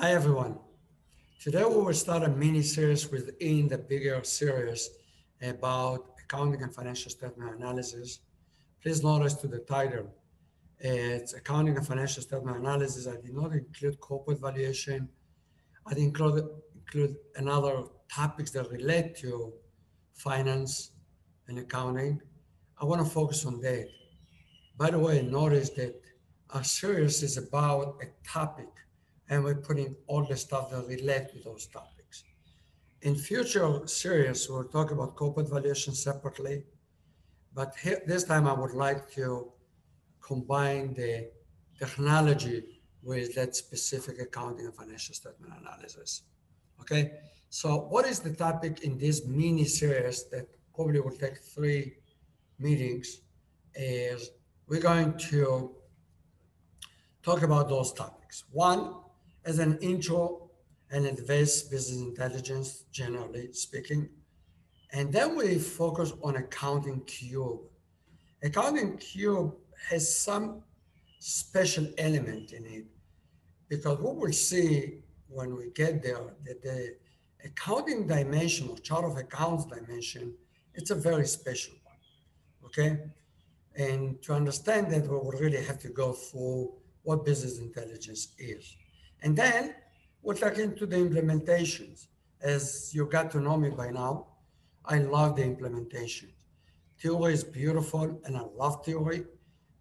Hi everyone. Today we will start a mini series within the bigger series about accounting and financial statement analysis. Please notice to the title, it's accounting and financial statement analysis. I did not include corporate valuation. I did include another topics that relate to finance and accounting. I want to focus on that. By the way, notice that our series is about a topic and we're putting all the stuff that relate to those topics. In future series, we'll talk about corporate valuation separately, but here, this time I would like to combine the technology with that specific accounting and financial statement analysis. Okay, so what is the topic in this mini series that probably will take 3 meetings is we're going to talk about those topics. One, as an intro and advanced business intelligence, generally speaking. And then we focus on accounting cube. Accounting cube has some special element in it because what we'll see when we get there that the accounting dimension or chart of accounts dimension, it's a very special one. Okay. And to understand that, we will really have to go through what business intelligence is. And then we'll talk into the implementations. As you got to know me by now, I love the implementation. Theory is beautiful and I love theory,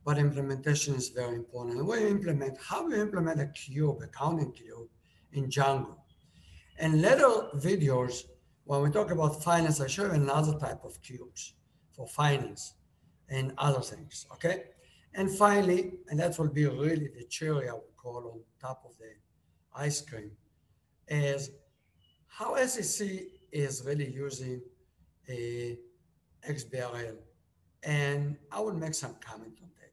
but implementation is very important. And when you implement, how you implement a cube, accounting cube in Django. And later videos, when we talk about finance, I show you another type of cubes for finance and other things, okay? And finally, and that will be really the cherry I would call on top of the ice cream, is how SEC is really using a XBRL. And I will make some comment on that.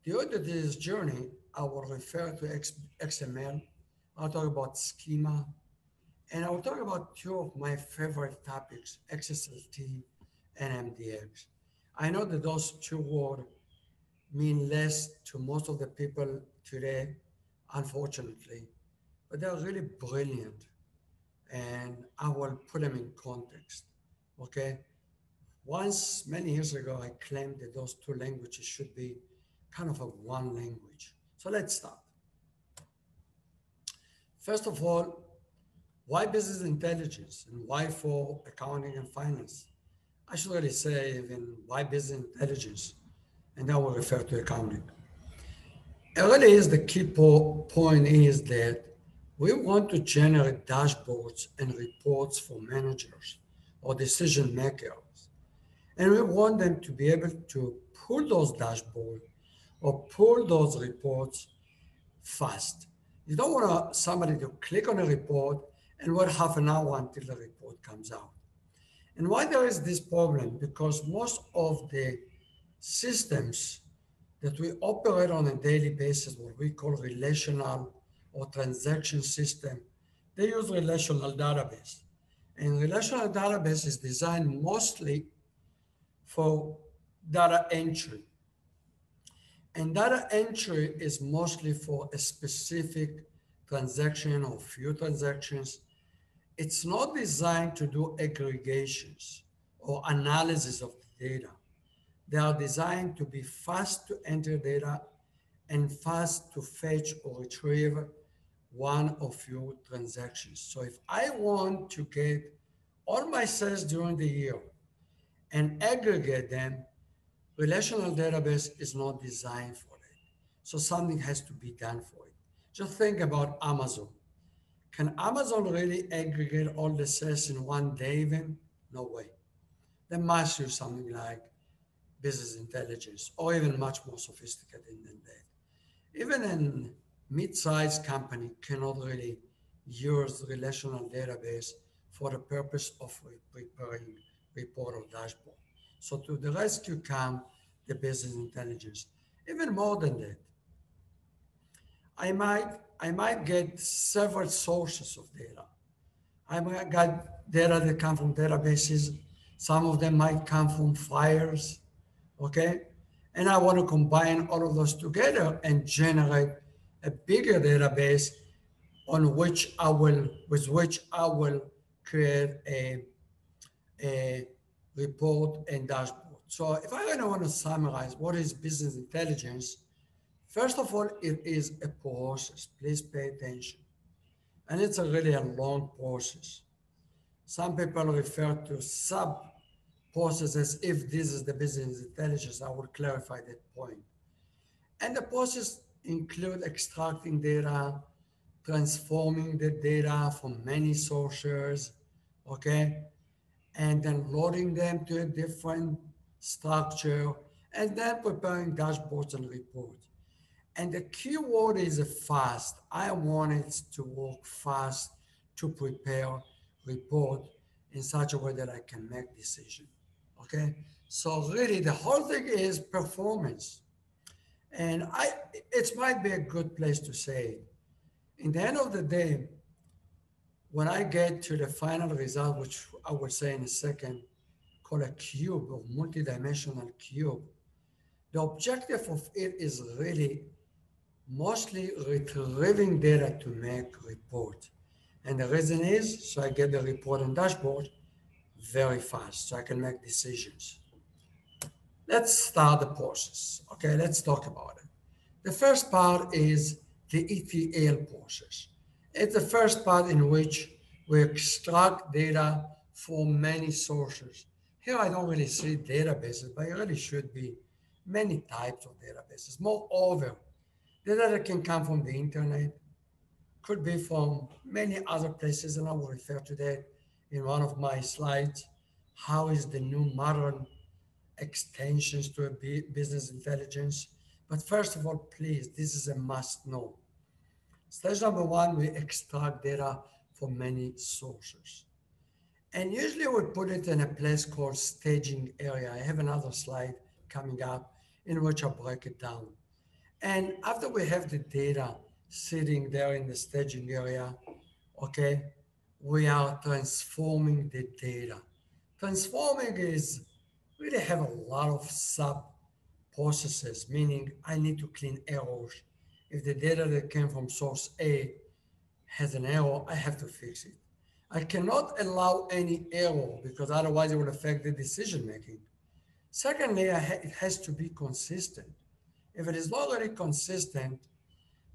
During this journey, I will refer to XML. I'll talk about schema, and I will talk about 2 of my favorite topics, XSLT and MDX. I know that those 2 words mean less to most of the people today, unfortunately, but they're really brilliant. And I will put them in context. Okay. Once, many years ago, I claimed that those 2 languages should be kind of a one language. So let's start. First of all, why business intelligence and why for accounting and finance? I should really say even why business intelligence, and then we'll refer to accounting. It really is the key point is that we want to generate dashboards and reports for managers or decision makers. And we want them to be able to pull those dashboards or pull those reports fast. You don't want somebody to click on a report and wait half an hour until the report comes out. And why there is this problem? Because most of the systems that we operate on a daily basis, what we call relational or transaction system, they use relational database. And relational database is designed mostly for data entry. And data entry is mostly for a specific transaction or few transactions. It's not designed to do aggregations or analysis of the data. They are designed to be fast to enter data and fast to fetch or retrieve one or few transactions. So if I want to get all my sales during the year and aggregate them, relational database is not designed for it. So something has to be done for it. Just think about Amazon. Can Amazon really aggregate all the sales in one day even? No way. They must use something like business intelligence or even much more sophisticated than that. Even a mid-sized company cannot really use relational database for the purpose of preparing report or dashboard. So to the rescue come the business intelligence. Even more than that, I might get several sources of data. I might get data that come from databases. Some of them might come from files, okay? And I want to combine all of those together and generate a bigger database with which I will create a report and dashboard. So if I want to summarize what is business intelligence, first of all, it is a process. Please pay attention. And it's really a long process. Some people refer to sub processes. If this is the business intelligence, I will clarify that point. And the process include extracting data, transforming the data from many sources, okay, and then loading them to a different structure, and then preparing dashboards and reports. And the key word is fast. I want it to work fast to prepare report in such a way that I can make decision. Okay. So really the whole thing is performance. And it might be a good place to say it. In the end of the day, when I get to the final result, which I will say in a second, called a cube or multidimensional cube, the objective of it is really mostly retrieving data to make report. And the reason is so I get the report and dashboard very fast so I can make decisions. Let's start the process. Okay, let's talk about it. The first part is the ETL process. It's the first part in which we extract data from many sources. Here I don't really see databases, but it really should be many types of databases. Moreover, data that can come from the internet, could be from many other places, and I will refer to that in one of my slides. How is the new modern extensions to a business intelligence? But first of all, please, this is a must know. Stage number one, we extract data from many sources. And usually we put it in a place called staging area. I have another slide coming up in which I'll break it down. And after we have the data sitting there in the staging area, okay, we are transforming the data. Transforming is really have a lot of sub processes, meaning I need to clean errors. If the data that came from source A has an error, I have to fix it. I cannot allow any error because otherwise it will affect the decision making. Secondly, it has to be consistent. If it is not really consistent,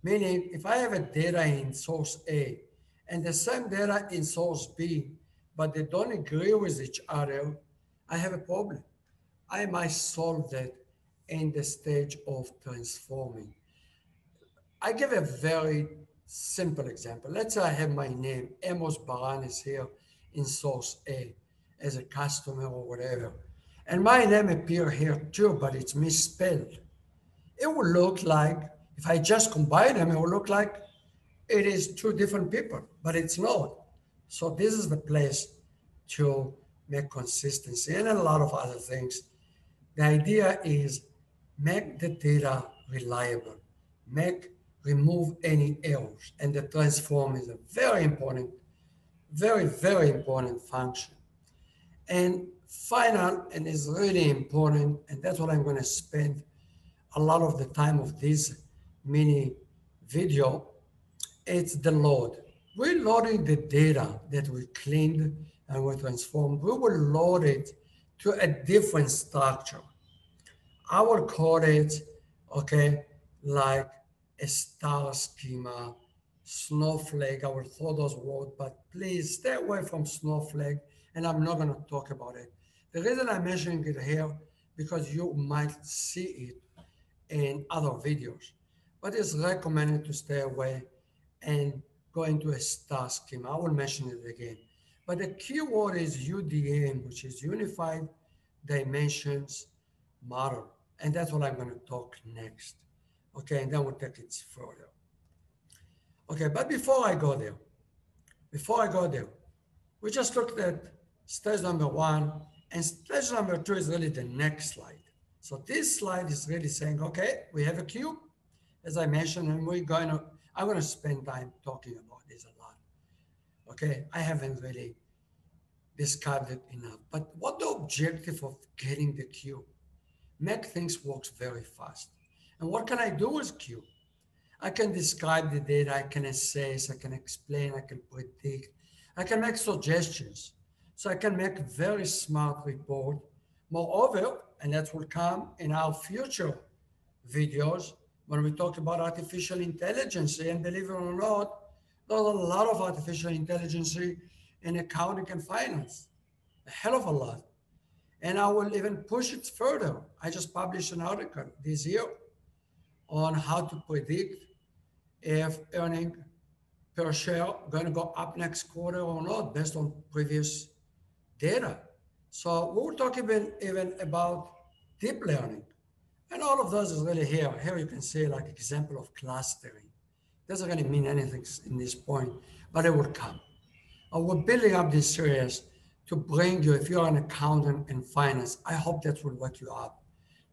meaning if I have a data in source A and the same data in source B, but they don't agree with each other, I have a problem. I might solve that in the stage of transforming. I give a very simple example. Let's say I have my name, Amos Baranes here in source A as a customer or whatever. And my name appear here too, but it's misspelled. It will look like, if I just combine them, it will look like it is two different people, but it's not. So this is the place to make consistency and a lot of other things. The idea is make the data reliable, remove any errors, and the transform is a very important, very important function. And final, and is really important, and that's what I'm going to spend a lot of the time of this mini video, it's the load. We're loading the data that we cleaned and we transformed. We will load it to a different structure. I will call it, okay, like a star schema, snowflake. I will throw those words, but please stay away from snowflake, and I'm not going to talk about it. The reason I'm mentioning it here, because you might see it in other videos, but it's recommended to stay away and go into a star schema. I will mention it again. But the key word is UDM, which is Unified Dimensions Model. And that's what I'm going to talk next. Okay, and then we'll take it further. Okay, but before I go there, we just looked at stage number one, and stage number two is really the next slide. So this slide is really saying, okay, we have a cube, as I mentioned, and I'm going to spend time talking about this a lot. Okay, I haven't really described it enough. But what the objective of getting the cube? Make things work very fast. And what can I do with cube? I can describe the data, I can assess, I can explain, I can predict, I can make suggestions. So I can make very smart report. Moreover, and that will come in our future videos when we talk about artificial intelligence, and believe it or not, there's a lot of artificial intelligence in accounting and finance, a hell of a lot. And I will even push it further. I just published an article this year on how to predict if earning per share going to go up next quarter or not based on previous data. So we will talk even about deep learning. And all of those is really here. Here you can see like example of clustering. Doesn't really mean anything in this point, but it will come. We're building up this series to bring you, if you're an accountant in finance, I hope that will wake you up.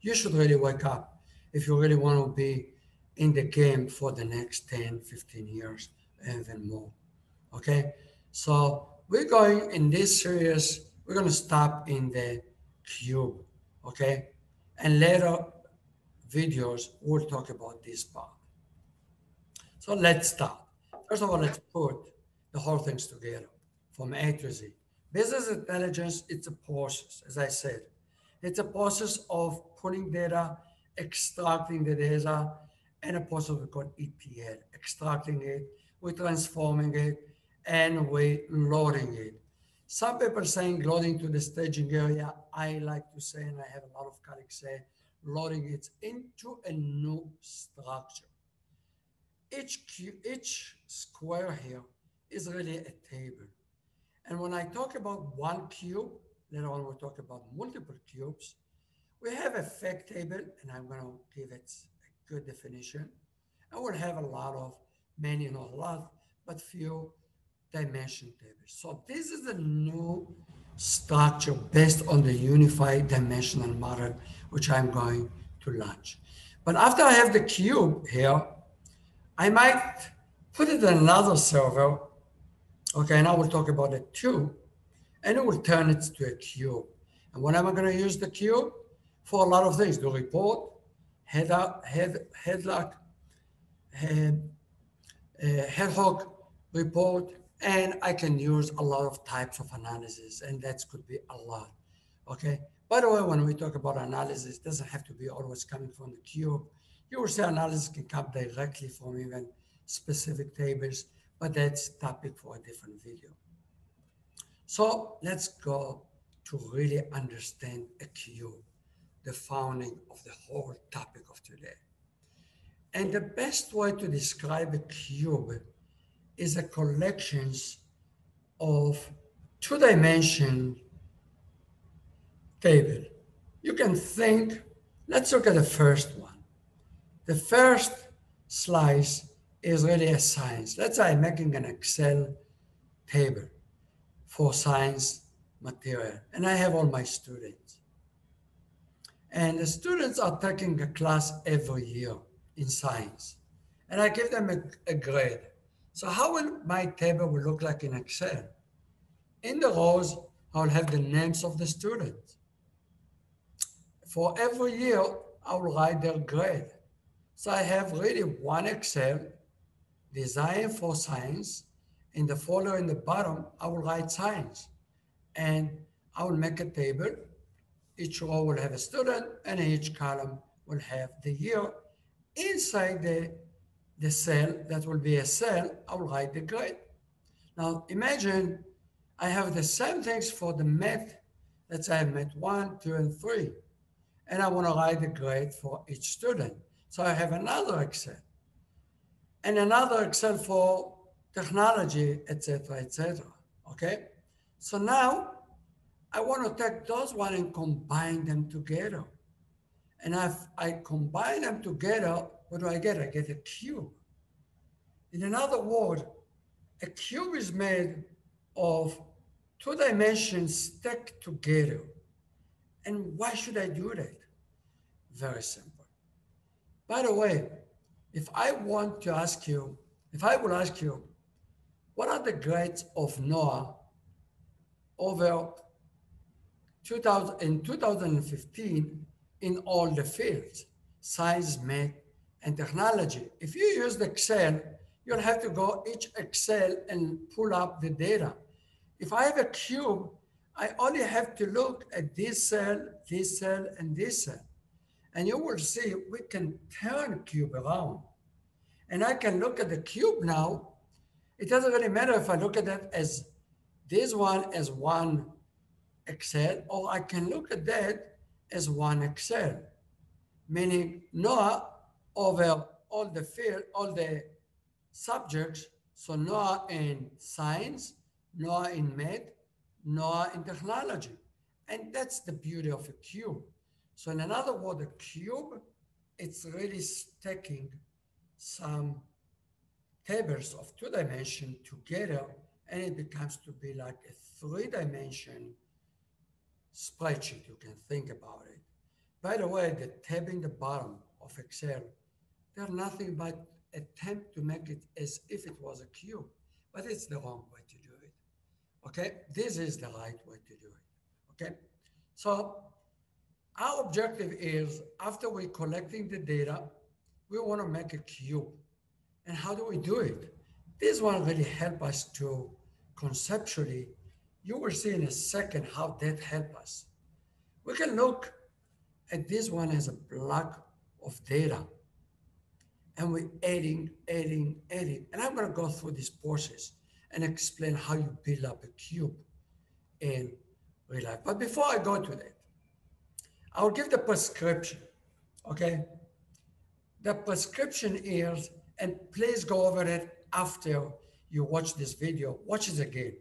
You should really wake up if you really want to be in the game for the next 10, 15 years, even more. Okay? So we're going in this series, we're going to stop in the cube. Okay? And later videos, we'll talk about this part. So let's start. First of all, let's put the whole things together from A to Z. Business intelligence, it's a process, as I said. It's a process of pulling data, extracting the data, and a process we call ETL, extracting it, we're transforming it, and we're loading it. Some people saying loading to the staging area. I like to say, and I have a lot of colleagues say, loading it into a new structure. Each square here is really a table. And when I talk about one cube, later on we'll talk about multiple cubes, we have a fact table, and I'm going to give it a good definition. And we'll have a lot of, many, not a lot, but few dimension tables. So this is a new structure based on the unified dimensional model, which I'm going to launch. But after I have the cube here, I might put it in another server. Okay, now we'll talk about it too, and it will turn it to a cube. And when am I going to use the cube? For a lot of things, the report, headlock, head hook report, and I can use a lot of types of analysis, and that could be a lot. Okay. By the way, when we talk about analysis, it doesn't have to be always coming from the cube. You will see analysis can come directly from even specific tables, but that's topic for a different video. So let's go to really understand a cube, the founding of the whole topic of today. And the best way to describe a cube is a collection of two-dimensional table. You can think, let's look at the first one. The first slice is really a science. Let's say I'm making an Excel table for science material, and I have all my students. And the students are taking a class every year in science, and I give them a grade. So how will my table will look like in Excel? In the rows, I'll have the names of the students. For every year, I will write their grade. So I have really one Excel designed for science. In the folder in the bottom, I will write science. And I will make a table. Each row will have a student, and each column will have the year. Inside the cell, that will be a cell, I will write the grade. Now imagine I have the same things for the math. Let's say I have math 1, 2, and 3. And I want to write the grade for each student. So I have another Excel. And another Excel for technology, etc., etc. Okay? So now I want to take those one and combine them together. And if I combine them together, what do I get? I get a cube. In another word, a cube is made of two dimensions stacked together. And why should I do that? Very simple. By the way, if I want to ask you, if I will ask you, what are the grades of Noah over 2015 in all the fields, science, math, and technology. If you use the Excel, you'll have to go each Excel and pull up the data. If I have a cube, I only have to look at this cell, and this cell. And you will see we can turn cube around. And I can look at the cube now. It doesn't really matter if I look at that as this one as one Excel, or I can look at that as one Excel, meaning Noah over all the field, all the subjects. So Noah in science, Noah in math, Noah in technology. And that's the beauty of a cube. So in another word, a cube, it's really stacking some tables of 2 dimensions together, and it becomes to be like a 3-dimension spreadsheet. You can think about it. By the way, the tab in the bottom of Excel, they're nothing but attempt to make it as if it was a cube, but it's the wrong way to do it. Okay, this is the right way to do it. Okay, so our objective is, after we're collecting the data, we want to make a cube. And how do we do it? This one really helps us to conceptually, you will see in a second how that helps us. We can look at this one as a block of data, and we're adding. And I'm going to go through this process and explain how you build up a cube in real life. But before I go to that, I'll give the prescription, okay? The prescription is, and please go over it after you watch this video, watch it again,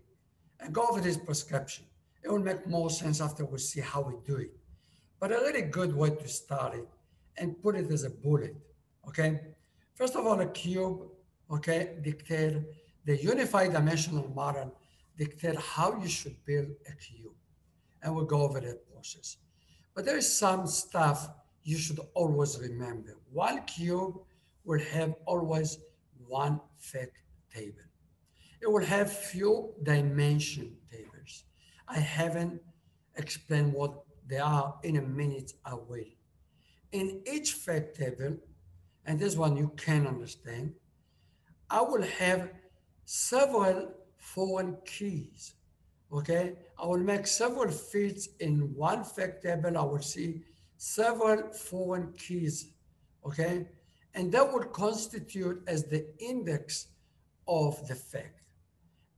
and go over this prescription. It will make more sense after we see how we do it. But a really good way to start it and put it as a bullet, okay? First of all, a cube, okay, dictate the unified dimensional model, dictate how you should build a cube. And we'll go over that process. But there is some stuff you should always remember. One cube will have always one fact table. It will have few dimension tables. I haven't explained what they are. In a minute, I will. In each fact table, and this one you can understand, I will have several foreign keys. Okay, I will make several fields in one fact table. I will see several foreign keys. Okay, and that would constitute as the index of the fact.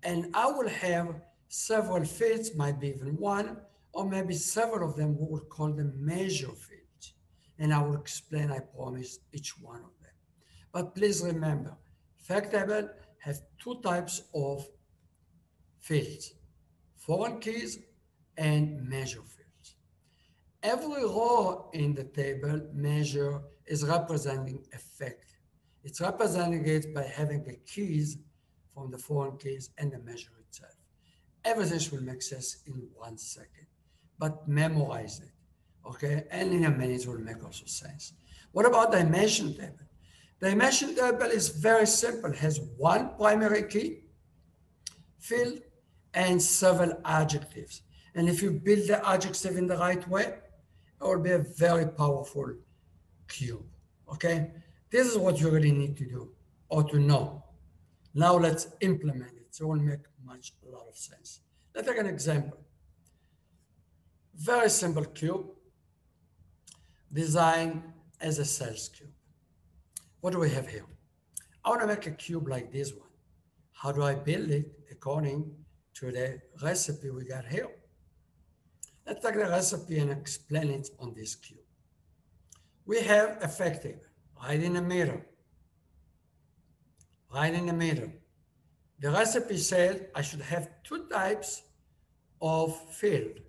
And I will have several fields, might be even one, or maybe several of them, we will call them measure fields. And I will explain, I promise, each one of them. But please remember, fact table have 2 types of fields: foreign keys and measure fields. Every row in the table measure is representing a fact. It's representing it by having the keys from the foreign keys and the measure itself. Everything will make sense in 1 second, but memorize it, okay? And in a minute it will make also sense. What about dimension table? Dimension table is very simple, it has 1 primary key field and several adjectives. And if you build the adjective in the right way, it will be a very powerful cube, okay? This is what you really need to do or to know. Now let's implement it. So it will make a lot of sense. Let's take an example. Very simple cube designed as a sales cube. What do we have here? I want to make a cube like this one. How do I build it? According to the recipe we got here. Let's take the recipe and explain it on this cube. We have a fact table right in the middle. Right in the middle. The recipe said I should have 2 types of field.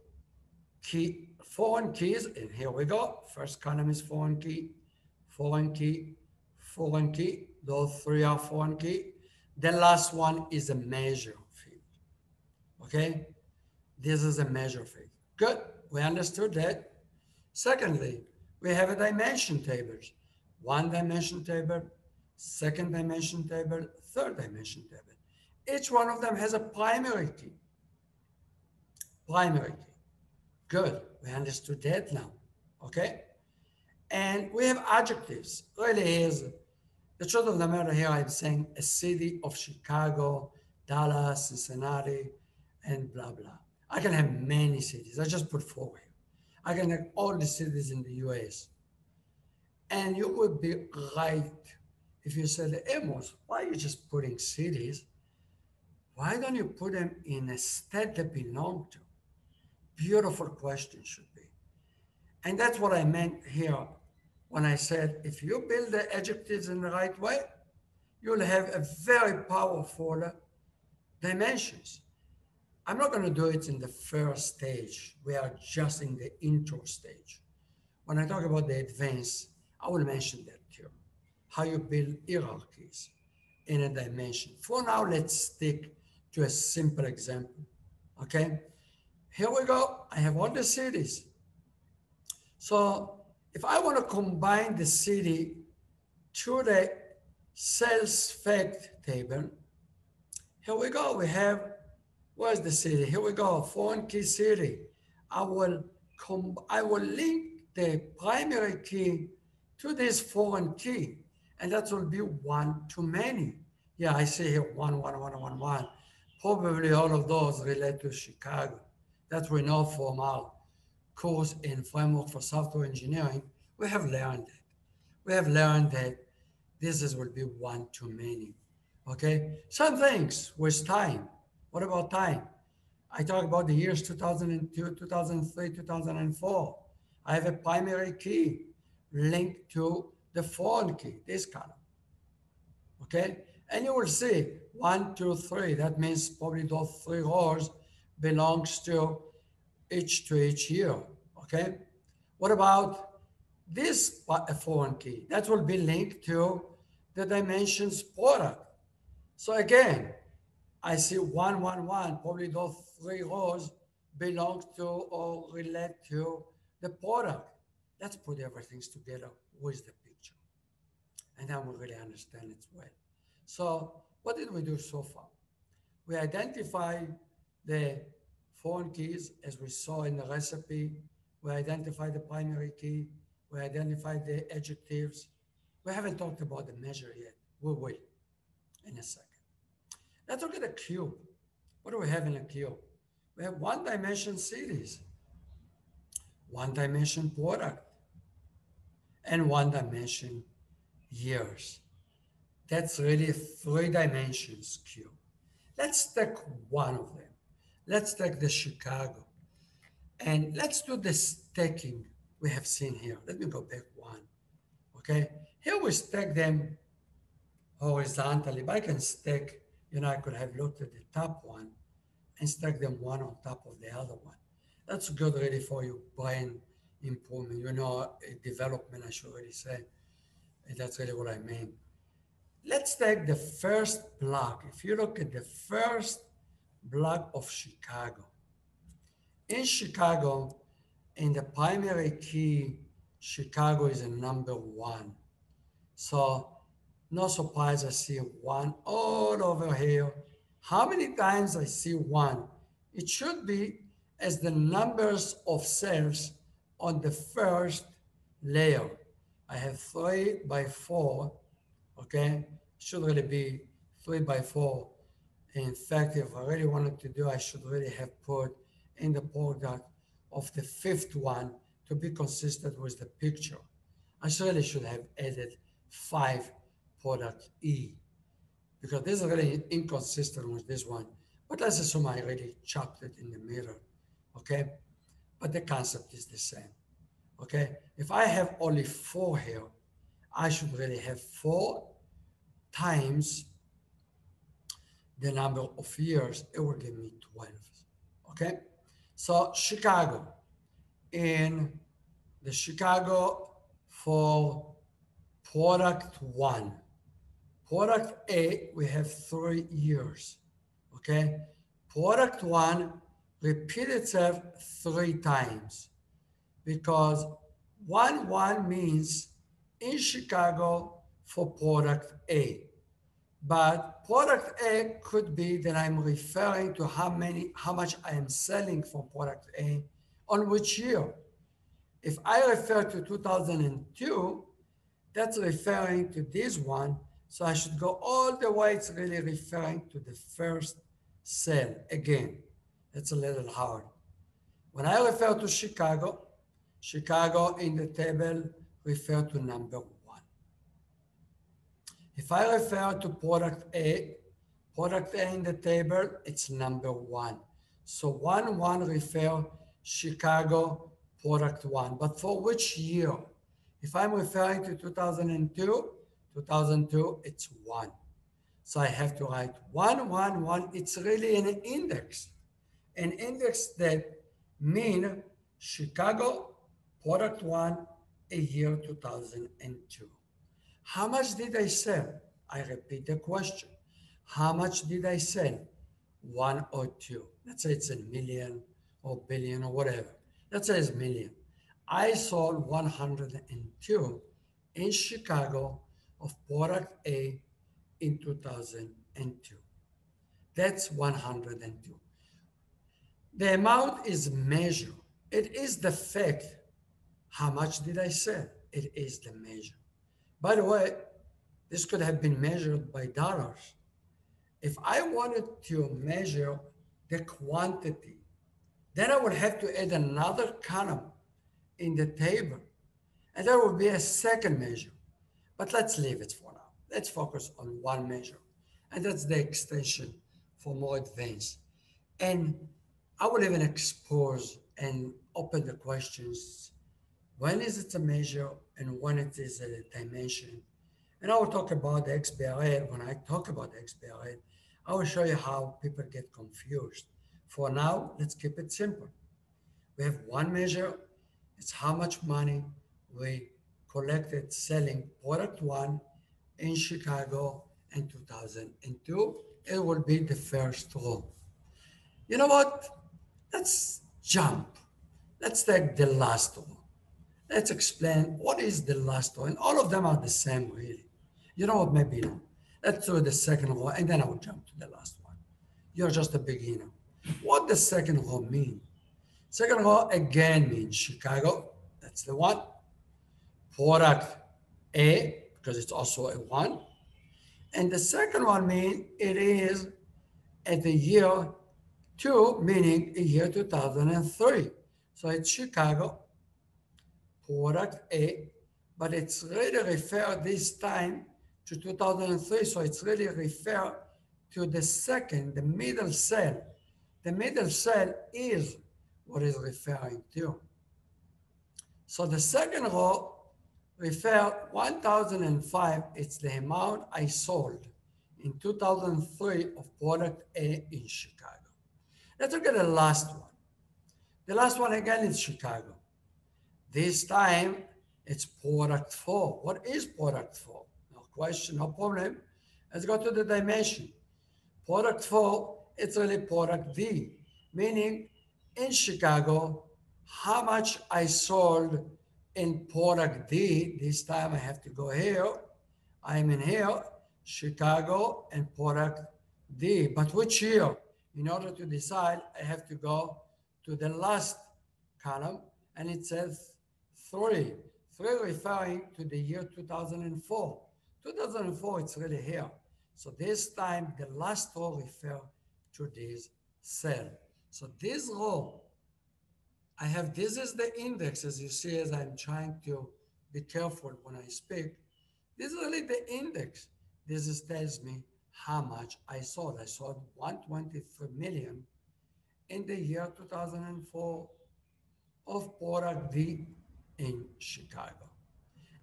Key, foreign keys, and here we go. First column is foreign key, foreign key, foreign key. Those 3 are foreign key. The last one is a measure field. Okay? This is a measure field. Good, we understood that. Secondly, we have a dimension tables. 1 dimension table, 2nd dimension table, 3rd dimension table. Each one of them has a primary key. Primary key. Good, we understood that now, okay? And we have adjectives. Really is the truth of the matter here. I'm saying a city of Chicago, Dallas, Cincinnati, and blah, blah. I can have many cities. I just put four here. I can have all the cities in the US. And you would be right if you said, Amos, why are you just putting cities? Why don't you put them in a state they belong to? Beautiful question should be. And that's what I meant here when I said, if you build the adjectives in the right way, you'll have a very powerful dimensions. I'm not going to do it in the first stage. We are just in the intro stage. When I talk about the advanced, I will mention that too. How you build hierarchies in a dimension. For now, let's stick to a simple example. Okay? Here we go. I have all the cities. So if I want to combine the city to the sales fact table, here we go. We have, where's the city? Here we go, foreign key city. I will link the primary key to this foreign key, and that will be one too many. Yeah, I see here one, one, one, one, one. Probably all of those relate to Chicago. That we know from our course in Framework for Software Engineering. We have learned that. We have learned that will be one too many. Okay? Some things with time. What about time? I talk about the years 2002, 2003, 2004. I have a primary key linked to the foreign key, this column. Okay? And you will see 1, 2, 3. That means probably those 3 rows belongs to each year. Okay? What about this foreign key? That will be linked to the dimensions product. So again, I see 1, 1, 1. Probably those 3 rows belong to or relate to the product. Let's put everything together with the picture. And then we really understand it well. So what did we do so far? We identified the foreign keys as we saw in the recipe. We identified the primary key. We identified the adjectives. We haven't talked about the measure yet. We will in a second. Let's look at the cube. What do we have in a cube? We have one dimension cities, one dimension product, and one dimension years. That's really 3 dimensions cube. Let's take one of them. Let's take the Chicago. And let's do the stacking we have seen here. Let me go back one. Okay? Here we stack them horizontally. If I can stack, I could have looked at the top one and stack them one on top of the other one. That's good really for your brain improvement, development, I should really say. And that's really what I mean. Let's take the first block. If you look at the first block of Chicago. In Chicago, in the primary key, Chicago is a number 1. So no surprise, I see 1 all over here. How many times I see 1? It should be as the numbers of cells on the first layer. I have 3 by 4, okay? Should really be 3 by 4. In fact, if I really wanted to do, I should really have put in the product of the 5th one to be consistent with the picture. I really should have added 5 product E, because this is really inconsistent with this one. But let's assume I already chopped it in the middle, okay? But the concept is the same, okay? If I have only 4 here, I should really have 4 times the number of years. It will give me 12, okay? So Chicago, in the Chicago for product 1, product A, we have 3 years, okay? Product 1 repeat itself 3 times because 1, 1 means in Chicago for product A. But product A could be that I'm referring to how much I am selling for product A on which year. If I refer to 2002, that's referring to this one. So I should go all the way. It's really referring to the first cell. Again, it's a little hard. When I refer to Chicago, Chicago in the table refer to number 1. If I refer to product A in the table, it's number 1. So 1 refer Chicago product 1. But for which year? If I'm referring to 2002, it's 1. So I have to write 1. It's really an index that mean Chicago product 1, a year 2002. How much did I sell? I repeat the question. How much did I sell? 1 or 2. Let's say it's a million or billion or whatever. Let's say it's million. I sold 102 in Chicago of product A in 2002. That's 102. The amount is measured. It is the fact. How much did I sell? It is the measure. By the way, this could have been measured by dollars. If I wanted to measure the quantity, then I would have to add another column in the table, and there would be a second measure. But let's leave it for now. Let's focus on one measure, and that's the extension for more advanced. And I will even expose and open the questions. When is it a measure and when it is a dimension? And I will talk about the XBRL. When I talk about the XBRL, I will show you how people get confused. For now, let's keep it simple. We have one measure. It's how much money we collected selling product 1 in Chicago in 2002. It will be the first row. You know what? Let's jump. Let's take the last row. Let's explain what is the last row. And all of them are the same, really. You know what? Maybe not. Let's do the second row, and then I will jump to the last one. You're just a beginner. What does second row mean? Second row again means Chicago. That's the one. Product A, because it's also a 1. And the second one means it is at the year 2, meaning the year 2003. So it's Chicago, product A, but it's really referred this time to 2003. So it's really referred to the second, the middle cell. The middle cell is what is referring to. So the second row refer 1005. It's the amount I sold in 2003 of product A in Chicago. Let's look at the last one. The last one again is Chicago. This time it's product 4. What is product 4? No question, no problem. Let's go to the dimension. Product 4, it's really product D, meaning in Chicago, how much I sold in product D. This time I have to go here. I'm in here, Chicago and product D. But which year? In order to decide, I have to go to the last column, and it says 3. 3 referring to the year 2004. 2004, it's really here. So this time, the last row refer to this cell. So this row, I have, this is the index, as you see, as I'm trying to be careful when I speak. This is really the index. This is, tells me how much I sold. I sold 123 million in the year 2004 of product D in Chicago.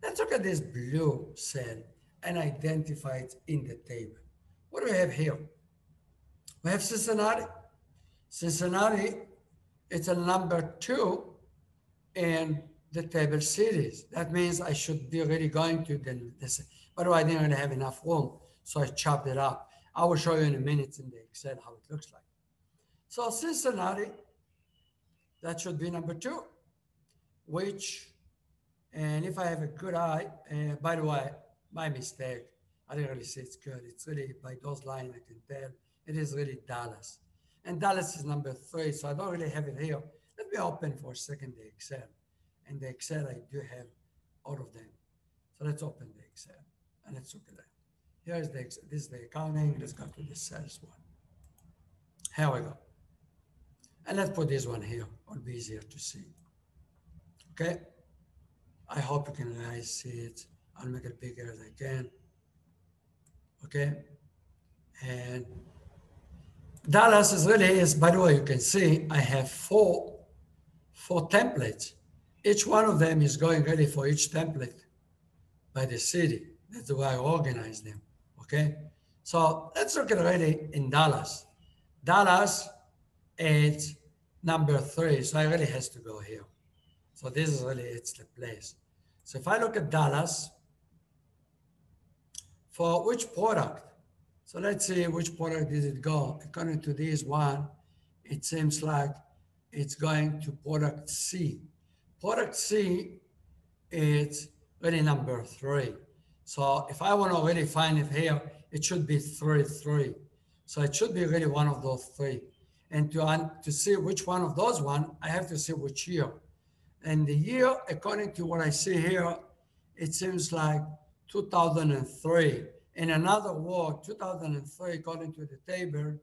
Let's look at this blue cell and identify it in the table. What do we have here? We have Cincinnati. Cincinnati, it's a number 2 in the table cities. That means I should be really going to this. By the way, I didn't really have enough room, so I chopped it up. I will show you in a minute in the Excel how it looks like. So Cincinnati, that should be number 2, which, and if I have a good eye, by the way, my mistake, I didn't really say it's good. It's really by those lines I can tell it is really Dallas. And Dallas is number 3, so I don't really have it here. Let me open for a second the Excel. In the Excel, I do have all of them. So let's open the Excel and let's look at that. Here is this is the accounting. Let's go to the sales one. Here we go. And let's put this one here. It'll be easier to see. Okay. I hope you can guys see it. I'll make it bigger as I can. Okay. And Dallas is really, by the way, you can see I have four templates. Each one of them is going really for each template by the city. That's the way I organize them. Okay. So let's look at really in Dallas. Dallas is number 3. So I really has to go here. So this is really, it's the place. So if I look at Dallas, for which product? So let's see which product did it go. According to this one, it seems like it's going to product C. Product C is really number 3. So if I want to really find it here, it should be 3. So it should be really one of those 3. And to see which one of those one, I have to see which year. And the year, according to what I see here, it seems like 2003. In another word, 2003, according to the table,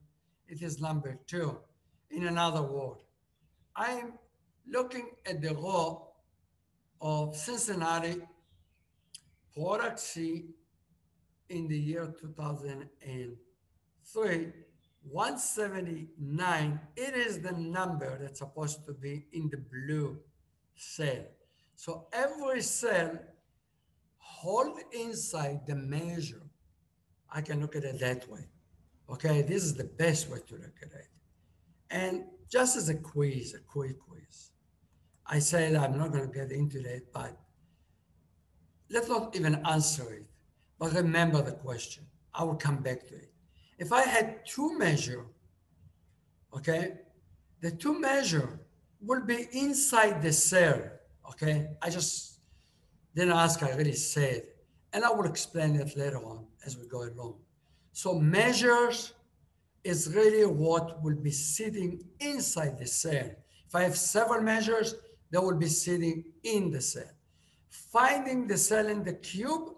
it is number 2. In another word, I'm looking at the row of Cincinnati product C in the year 2003, 179. It is the number that's supposed to be in the blue cell. So every cell hold inside the measure. I can look at it that way. Okay, this is the best way to look at it. And just as a quick quiz, I said I'm not going to get into that, but let's not even answer it, but remember the question. I will come back to it. If I had 2 measure, okay, the 2 measure will be inside the cell, okay? I just didn't ask, I really said, and I will explain it later on as we go along. So measures is really what will be sitting inside the cell. If I have several measures, they will be sitting in the cell. Finding the cell in the cube,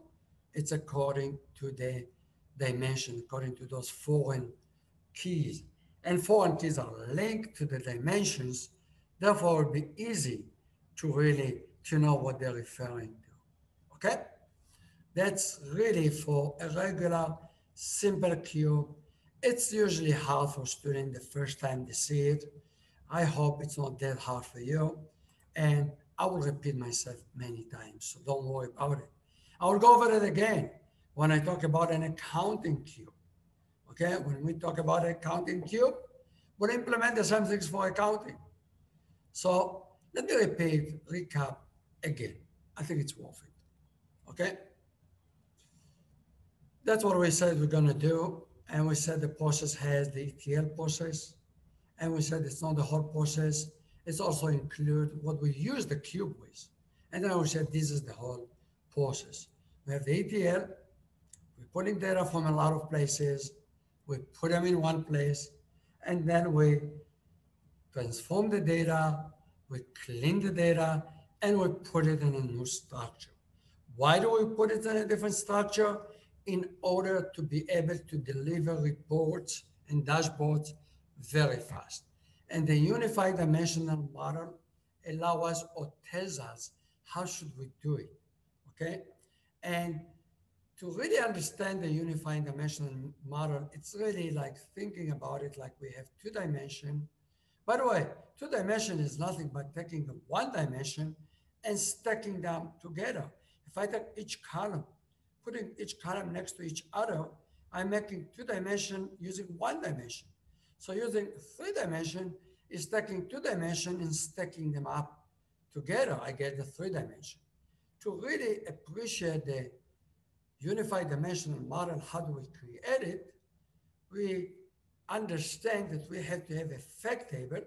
it's according to the dimension, according to those foreign keys. And foreign keys are linked to the dimensions, therefore it will be easy to really to know what they're referring to. Okay? That's really for a regular simple cube. It's usually hard for students the first time they see it. I hope it's not that hard for you. And I will repeat myself many times, so don't worry about it. I will go over it again when I talk about an accounting cube. Okay, when we talk about an accounting cube, we'll implement the same things for accounting. So let me recap again. I think it's worth it. Okay, that's what we said we're going to do. And we said the process has the ETL process. And we said it's not the whole process. It's also include what we use the cube with. And then we said this is the whole process. We have the ETL. We're pulling data from a lot of places. We put them in one place. And then we transform the data. We clean the data. And we put it in a new structure. Why do we put it in a different structure? In order to be able to deliver reports and dashboards very fast. And the unified dimensional model allows us or tells us how should we do it, okay? And to really understand the unified dimensional model, it's really like thinking about it like we have 2 dimensions. By the way, 2 dimensions is nothing but taking the 1 dimension and stacking them together. If I take each column, putting each column next to each other, I'm making 2 dimensions using 1 dimension. So using 3 dimension is taking 2 dimensions and stacking them up together. I get the 3 dimension. To really appreciate the unified dimensional model, how do we create it? We understand that we have to have a fact table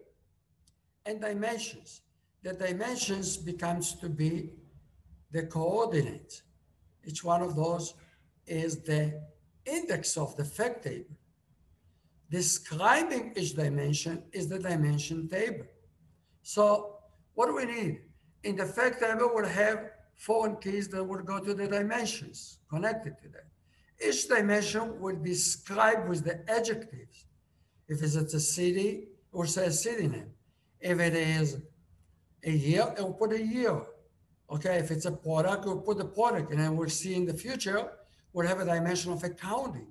and dimensions. The dimensions becomes to be the coordinates. Each one of those is the index of the fact table. Describing each dimension is the dimension table. So what do we need? in the fact table will have foreign keys that will go to the dimensions connected to that. Each dimension will describe with the adjectives. If it's a city, it will say a city name. If it is a year, it will put a year. Okay, if it's a product, we'll put the product, and then we'll see in the future, we'll have a dimension of accounting.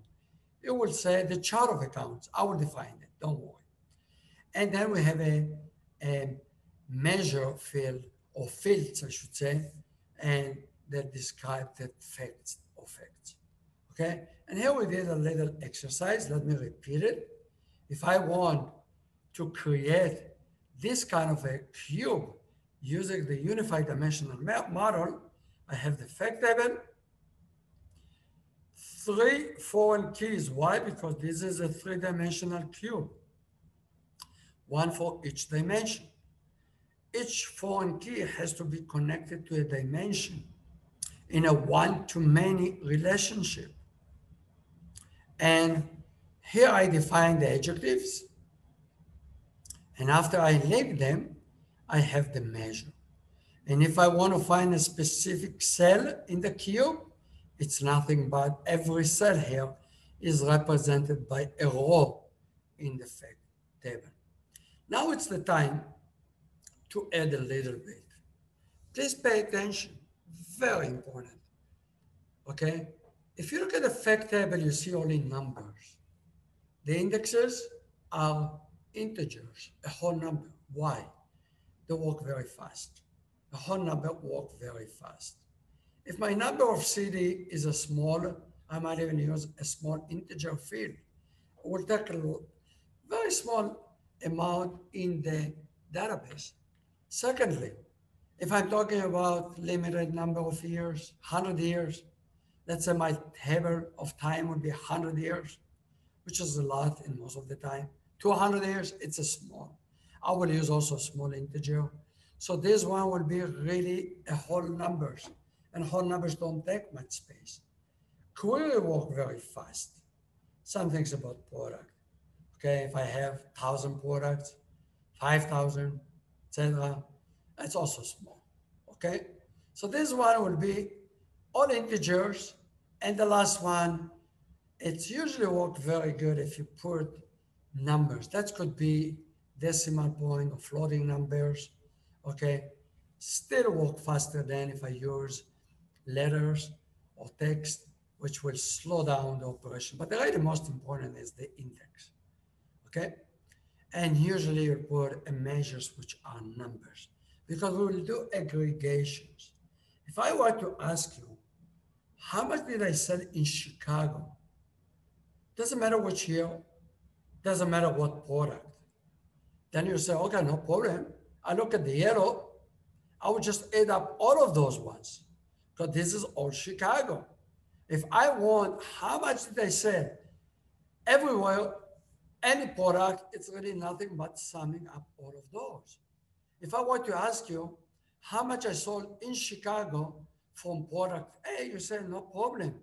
It will say the chart of accounts. I will define it, don't worry. And then we have a measure field, or fields, I should say, and that describe the facts or facts. Okay, and here we did a little exercise. Let me repeat it. If I want to create this kind of a cube using the unified dimensional model, I have the fact table, 3 foreign keys. Why? Because this is a 3-dimensional cube, one for each dimension. Each foreign key has to be connected to a dimension in a one-to-many relationship. And here I define the adjectives. And after I link them, I have the measure. And if I want to find a specific cell in the cube, it's nothing but every cell here is represented by a row in the fact table. Now it's the time to add a little bit. Please pay attention, very important, okay? If you look at the fact table, you see only numbers. The indexes are integers, a whole number. Why? They work very fast. A whole number work very fast. If my number of CD is a small, I might even use a small integer field. It will take a very small amount in the database. Secondly, if I'm talking about limited number of years, 100 years, let's say my table of time would be 100 years, which is a lot in most of the time. 200 years, it's a small. I will use also small integer. So this one will be really a whole numbers, and whole numbers don't take much space. Query work very fast. Some things about product. Okay, if I have 1,000 products, 5,000, etc., it's also small. Okay, so this one will be all integers, and the last one, it's usually work very good if you put numbers. That could be decimal point or floating numbers. Okay, still work faster than if I use letters or text, which will slow down the operation. But the really most important is the index. Okay, and usually you put measures which are numbers, because we will do aggregations. If I were to ask you, how much did I sell in Chicago? Doesn't matter which year, doesn't matter what product. Then you say, okay, no problem. I look at the yellow, I would just add up all of those ones, because this is all Chicago. If I want, how much did I sell everywhere, any product, it's really nothing but summing up all of those. If I were to ask you how much I sold in Chicago from product A, you say, no problem.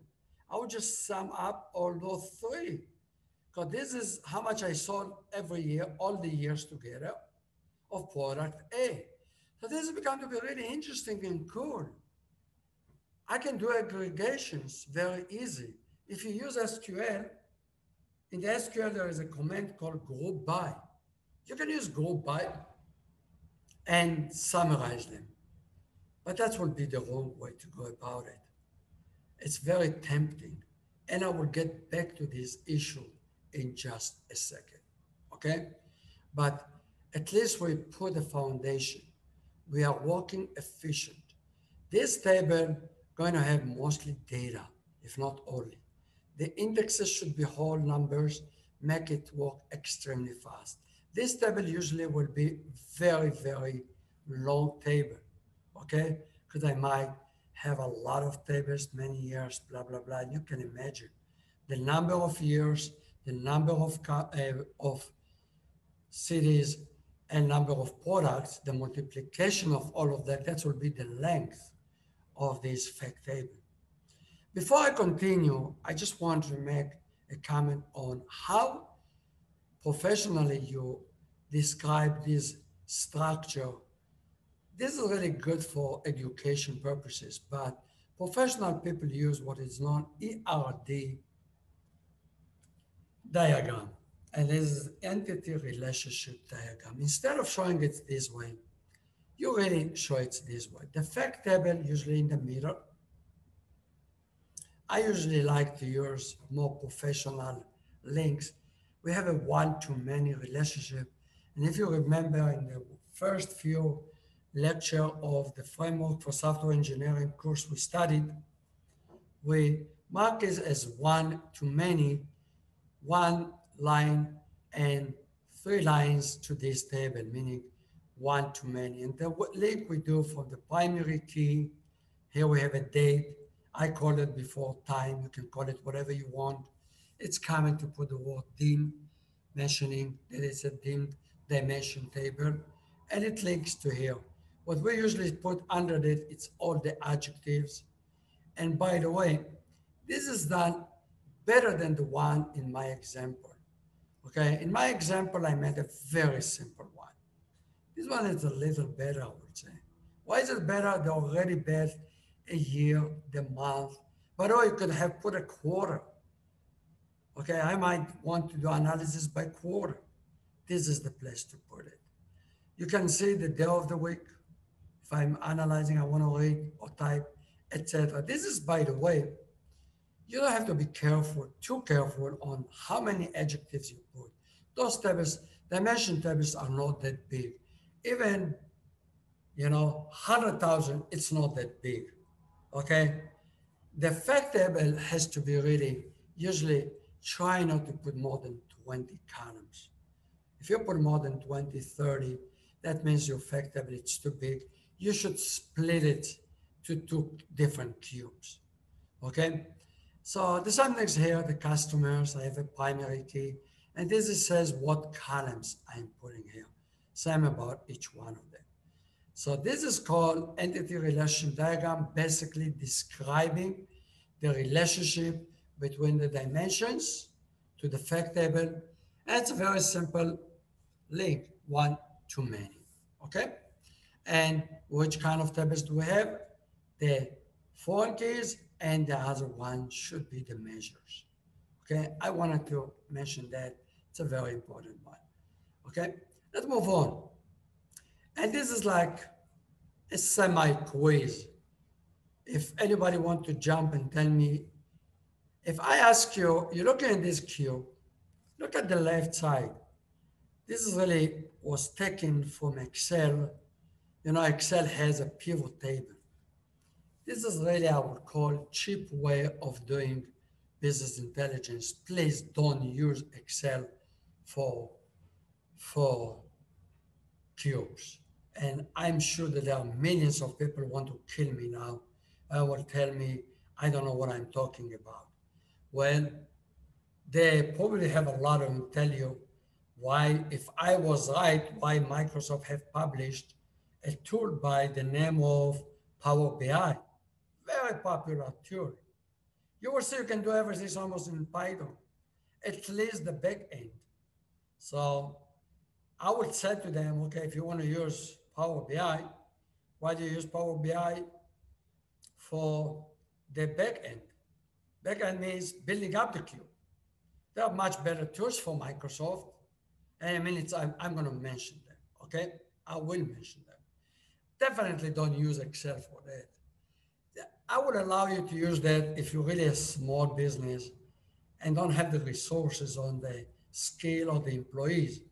I would just sum up all those 3, because this is how much I sold every year, all the years together of product A. So this has become to be really interesting and cool. I can do aggregations very easy. If you use SQL, in the SQL, there is a command called group by. You can use group by and summarize them. But that would be the wrong way to go about it. It's very tempting. And I will get back to this issue in just a second, okay? But at least we put a foundation. We are working efficient. This table going to have mostly data, if not only. The indexes should be whole numbers, make it work extremely fast. This table usually will be very, very long table, okay? Because I might have a lot of tables, many years, blah, blah, blah. And you can imagine the number of years, the number of cities, and number of products, the multiplication of all of that, that will be the length of this fact table. Before I continue, I just want to make a comment on how professionally you describe this structure, this is really good for education purposes, but professional people use what is known ERD diagram, and this is entity relationship diagram. Instead of showing it this way, you really show it this way. The fact table usually in the middle. I usually like to use more professional links. We have a one-to-many relationship. And if you remember in the first few lecture of the framework for software engineering course we studied, we mark it as one-to-many, one line and three lines to this table, meaning one-to-many. And the link we do from the primary key, here we have a date. I call it before time. You can call it whatever you want. It's common to put the word dim, mentioning that it's a dim dimension table, and it links to here. What we usually put under it, it's all the adjectives. And by the way, this is done better than the one in my example. Okay, in my example, I made a very simple one. This one is a little better, I would say. Why is it better? They already bet a year, the month. But you could have put a quarter. Okay, I might want to do analysis by quarter. This is the place to put it. You can see the day of the week. If I'm analyzing, I want to read or type, etc. This is, by the way, you don't have to be careful, too careful on how many adjectives you put. Those tables, dimension tables are not that big. Even, 100,000, it's not that big. Okay? The fact table has to be really, usually try not to put more than 20 columns. If you put more than 20, 30, that means your fact table is too big. You should split it to two different cubes. Okay? So the same things here, the customers, I have a primary key, and this says what columns I'm putting here. Same about each one of them. So this is called entity relation diagram, basically describing the relationship between the dimensions to the fact table. And it's a very simple link, one to many, okay? And which kind of tables do we have? The foreign keys, and the other one should be the measures, okay? I wanted to mention that. It's a very important one, okay? Let's move on. And this is like a semi-quiz. If anybody wants to jump and tell me, if I ask you, you're looking at this cube, look at the left side. This is really was taken from Excel. Excel has a pivot table. This is really, I would call, cheap way of doing business intelligence. Please don't use Excel for cubes. And I'm sure that there are millions of people who want to kill me now. Will tell me, I don't know what I'm talking about. Well, they probably have a lot of them tell you why, if I was right, why Microsoft have published a tool by the name of Power BI. Very popular tool. You will see you can do everything almost in Python, at least the back end. So I would say to them, okay, if you want to use Power BI, why do you use Power BI for the back end? Back end means building up the cube. There are much better tools for Microsoft. And in a minute, I'm going to mention them, okay? I will mention them. Definitely don't use Excel for that. I would allow you to use that if you're really a small business and don't have the resources on the scale of the employees.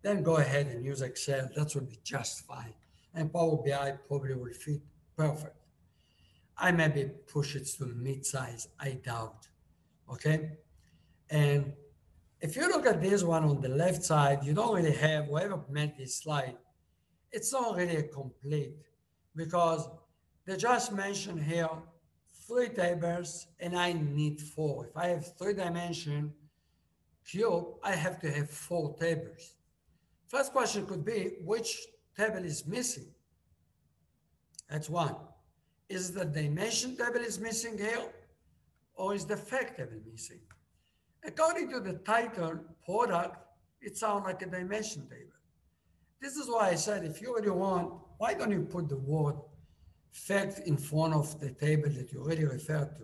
Then go ahead and use Excel. That would be just fine. And Power BI probably will fit perfect. I maybe push it to mid-size, I doubt, okay? And if you look at this one on the left side, you don't really have, whoever made this slide, it's not really a complete because they just mentioned here 3 tables and I need 4. If I have 3-dimension cube, I have to have 4 tables. First question could be, which table is missing? That's one. Is the dimension table is missing here, or is the fact table missing? According to the title, product, it sounds like a dimension table. This is why I said, if you really want, why don't you put the word fact in front of the table that you already referred to?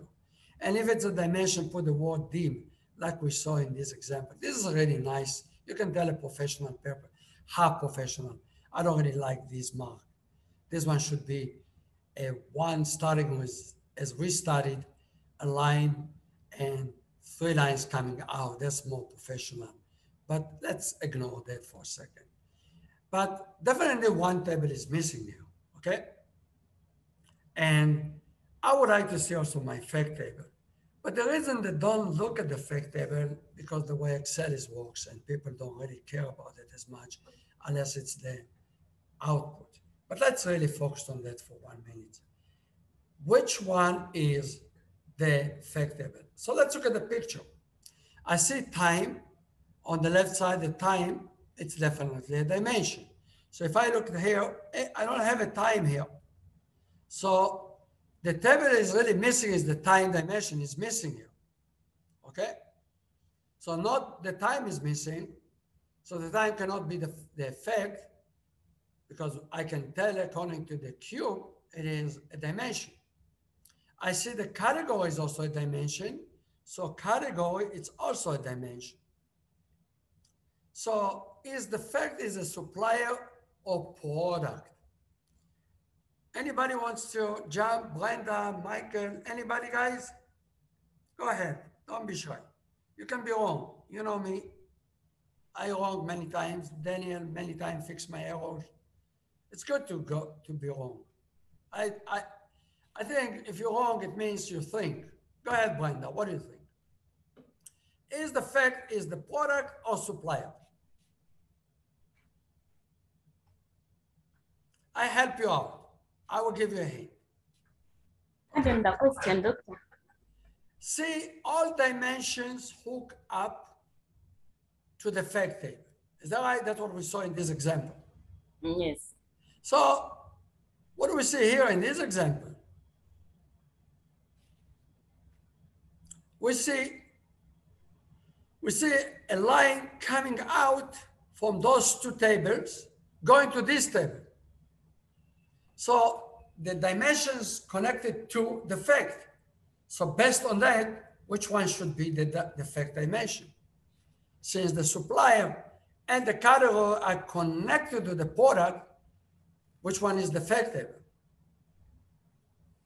And if it's a dimension, put the word dim, like we saw in this example. This is really nice. You can tell a professional paper, half professional. I don't really like this mark. This one should be a one starting with, as we studied, a line and 3 lines coming out. That's more professional. But let's ignore that for a second. But definitely one table is missing here, okay? And I would like to see also my fact table. But the reason they don't look at the fact table, because the way Excel is works and people don't really care about it as much unless it's the output. But let's really focus on that for 1 minute. Which one is the fact table? So let's look at the picture. I see time on the left side, the time, it's definitely a dimension. So if I look here, I don't have a time here. So the table is really missing is the time dimension is missing here, okay? So not the time is missing, so the time cannot be the effect, because I can tell according to the cube, it is a dimension. I see the category is also a dimension, so category, it's also a dimension. So is the fact is a supplier or product? Anybody wants to jump? Brenda, Michael, anybody, guys? Go ahead. Don't be shy. You can be wrong. You know me. I wrong many times. Daniel many times fix my errors. It's good to be wrong. I think if you're wrong, it means you think. Go ahead, Brenda. What do you think? Is the fact is the product or supplier? I help you out. I will give you a hint. Again, the question, doctor. See, all dimensions hook up to the fact table. Is that right? That's what we saw in this example. Yes. So what do we see here in this example? We see a line coming out from those 2 tables, going to this table. So the dimensions connected to the fact. So based on that, which one should be the fact dimension? Since the supplier and the category are connected to the product, which one is the fact table?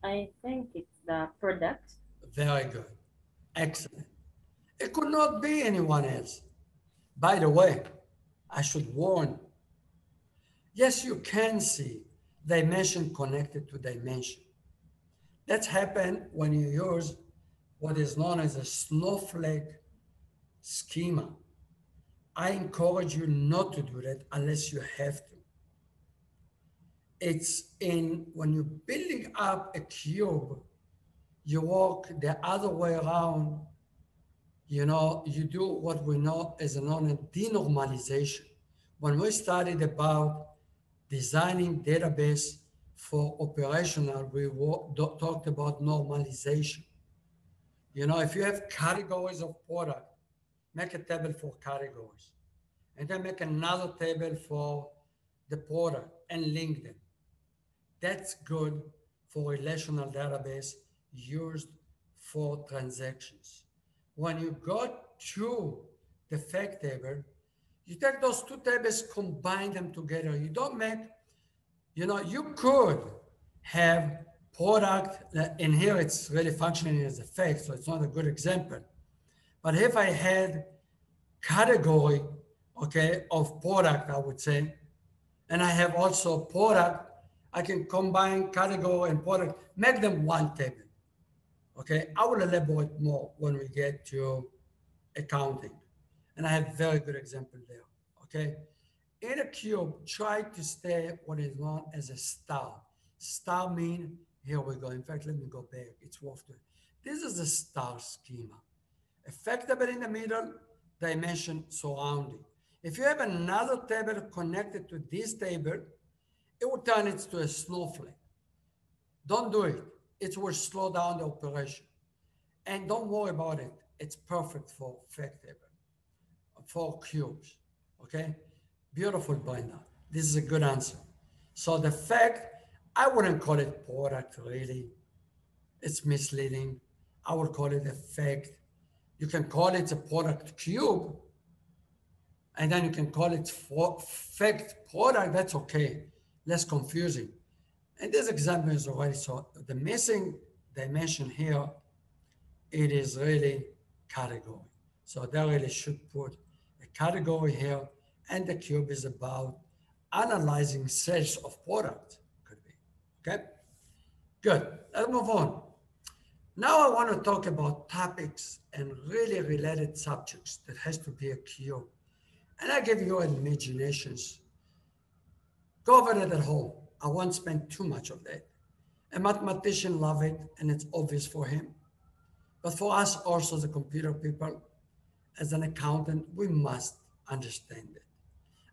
I think it's the product. Very good. Excellent. It could not be anyone else. By the way, I should warn. Yes, you can see dimension connected to dimension. That's happened when you use what is known as a snowflake schema. I encourage you not to do that unless you have to. It's when you're building up a cube, you walk the other way around. You do what we know as a denormalization. When we studied about designing database for operational, we talked about normalization. If you have categories of product, make a table for categories, and then make another table for the product and link them. That's good for relational database used for transactions. When you go to the fact table, you take those 2 tables, combine them together. You don't make, you could have product, in here it's really functioning as a fact, so it's not a good example. But if I had category, okay, of product, I would say, and I have also product, I can combine category and product, make them one table. Okay, I will elaborate more when we get to accounting. And I have a very good example there. Okay, in a cube, try to stay what is known as a star. Star mean, here we go. In fact, let me go back. It's worth it. This is the star schema. A fact table in the middle, dimension surrounding. If you have another table connected to this table, it will turn it to a snowflake. Don't do it. It will slow down the operation. And don't worry about it. It's perfect for fact table, for cubes. Okay? Beautiful, Brenda. This is a good answer. So the fact, I wouldn't call it product really. It's misleading. I would call it a fact. You can call it a product cube, and then you can call it fact product. That's okay. Less confusing. And this example is already, so the missing dimension here, it is really category. So they really should put a category here, and the cube is about analyzing sales of product, could be. Okay, good. Let's move on. Now I want to talk about topics and really related subjects that has to be a cube. And I give you imaginations. Go over it at home. I won't spend too much of that. A mathematician love it, and it's obvious for him. But for us also, the computer people, as an accountant, we must understand it.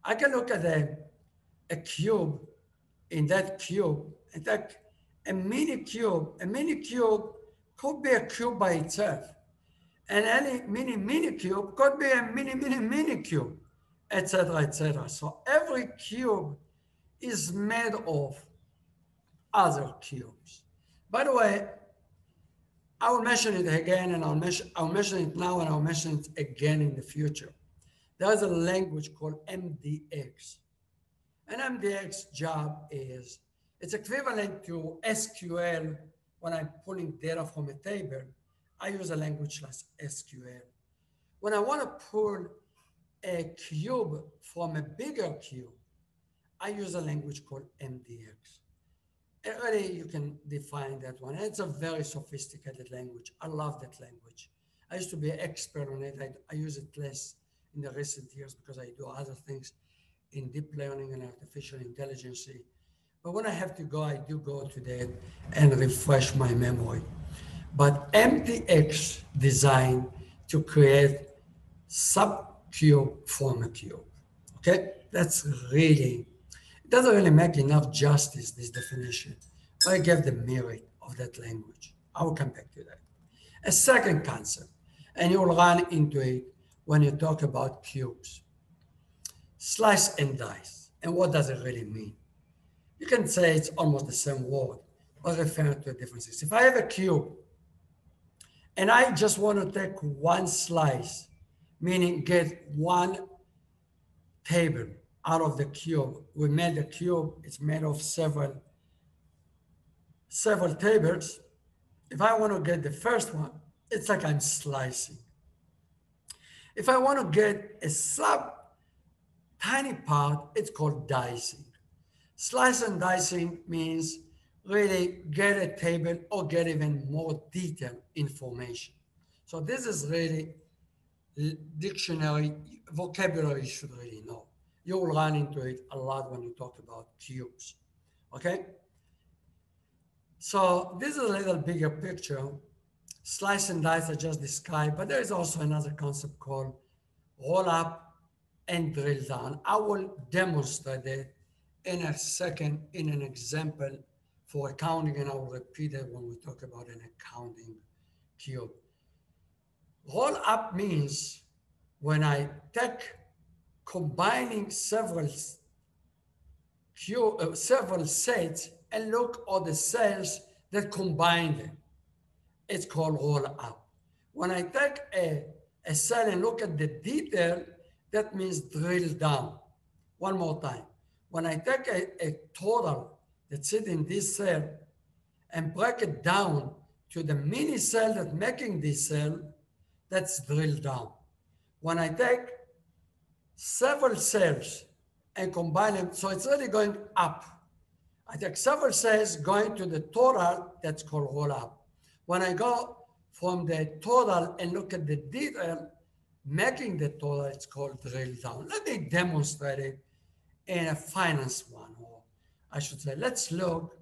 I can look at a cube. In that cube, in fact, a mini cube could be a cube by itself. And any mini cube could be a mini cube, etc., etc. So every cube is made of other cubes. By the way, I will mention it again, and I'll mention it now, and I'll mention it again in the future. There's a language called MDX. An MDX job is, it's equivalent to SQL. When I'm pulling data from a table, I use a language like SQL. When I want to pull a cube from a bigger cube, I use a language called MDX. And really, you can define that one. It's a very sophisticated language. I love that language. I used to be an expert on it. I use it less in the recent years because I do other things in deep learning and artificial intelligence. But when I have to go, I do go to that and refresh my memory. But MDX designed to create subcube from a cube. Okay, that's really, it doesn't really make enough justice, this definition. But I give the merit of that language. I will come back to that. A second concept, and you'll run into it when you talk about cubes. Slice and dice. And what does it really mean? You can say it's almost the same word, but referring to differences. If I have a cube and I just want to take one slice, meaning get one table out of the cube, we made the cube, it's made of several tables. If I want to get the first one, it's like I'm slicing. If I want to get a tiny part, it's called dicing. Slice and dicing means really get a table or get even more detailed information. So this is really dictionary vocabulary you should really know. You'll run into it a lot when you talk about cubes, okay? So this is a little bigger picture. Slice and dice I just described, but there is also another concept called roll up and drill down. I will demonstrate it in a second in an example for accounting, and I will repeat it when we talk about an accounting cube. Roll up means when I take combining several sets and look at the cells that combine them. It's called roll up. When I take a cell and look at the detail, that means drill down. One more time. When I take a total that's sits in this cell and break it down to the mini cell that's making this cell, that's drill down. When I take several cells and combine them, so it's really going up. I take several cells going to the total, that's called roll up. When I go from the total and look at the detail, making the total, it's called drill down. Let me demonstrate it in a finance one, or I should say, let's look.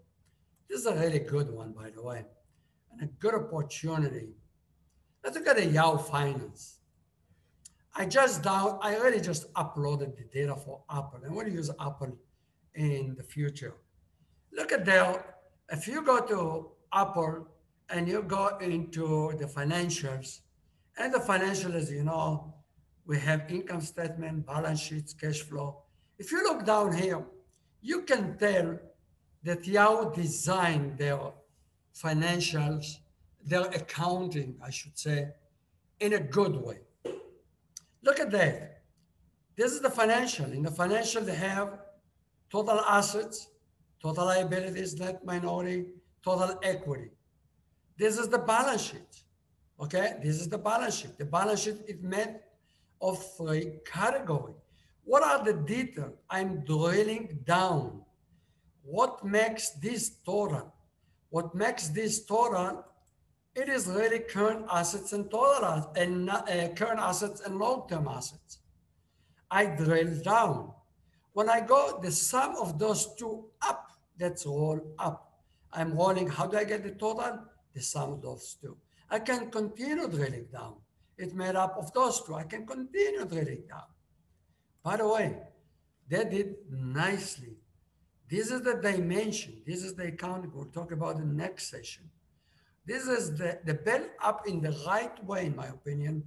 This is a really good one, by the way, and a good opportunity. Let's look at the Yahoo Finance. I already just uploaded the data for Apple. I want to use Apple in the future. Look at there. If you go to Apple and you go into the financials, and the financials, as you know, we have income statement, balance sheets, cash flow. If you look down here, you can tell that Yahoo designed their financials, their accounting, I should say, in a good way. Look at that. This is the financial. In the financial, they have total assets, total liabilities, net minority, total equity. This is the balance sheet. Okay, this is the balance sheet. The balance sheet is made of 3 categories. What are the details? I'm drilling down. What makes this total? What makes this total? It is really current assets and total and current assets and long-term assets. I drill down. When I go the sum of those two up, that's roll up. I'm rolling. How do I get the total? The sum of those two. I can continue drilling down. It's made up of those two. I can continue drilling down. By the way, they did nicely. This is the dimension. This is the accounting we'll talk about in the next session. This is the build up in the right way, in my opinion,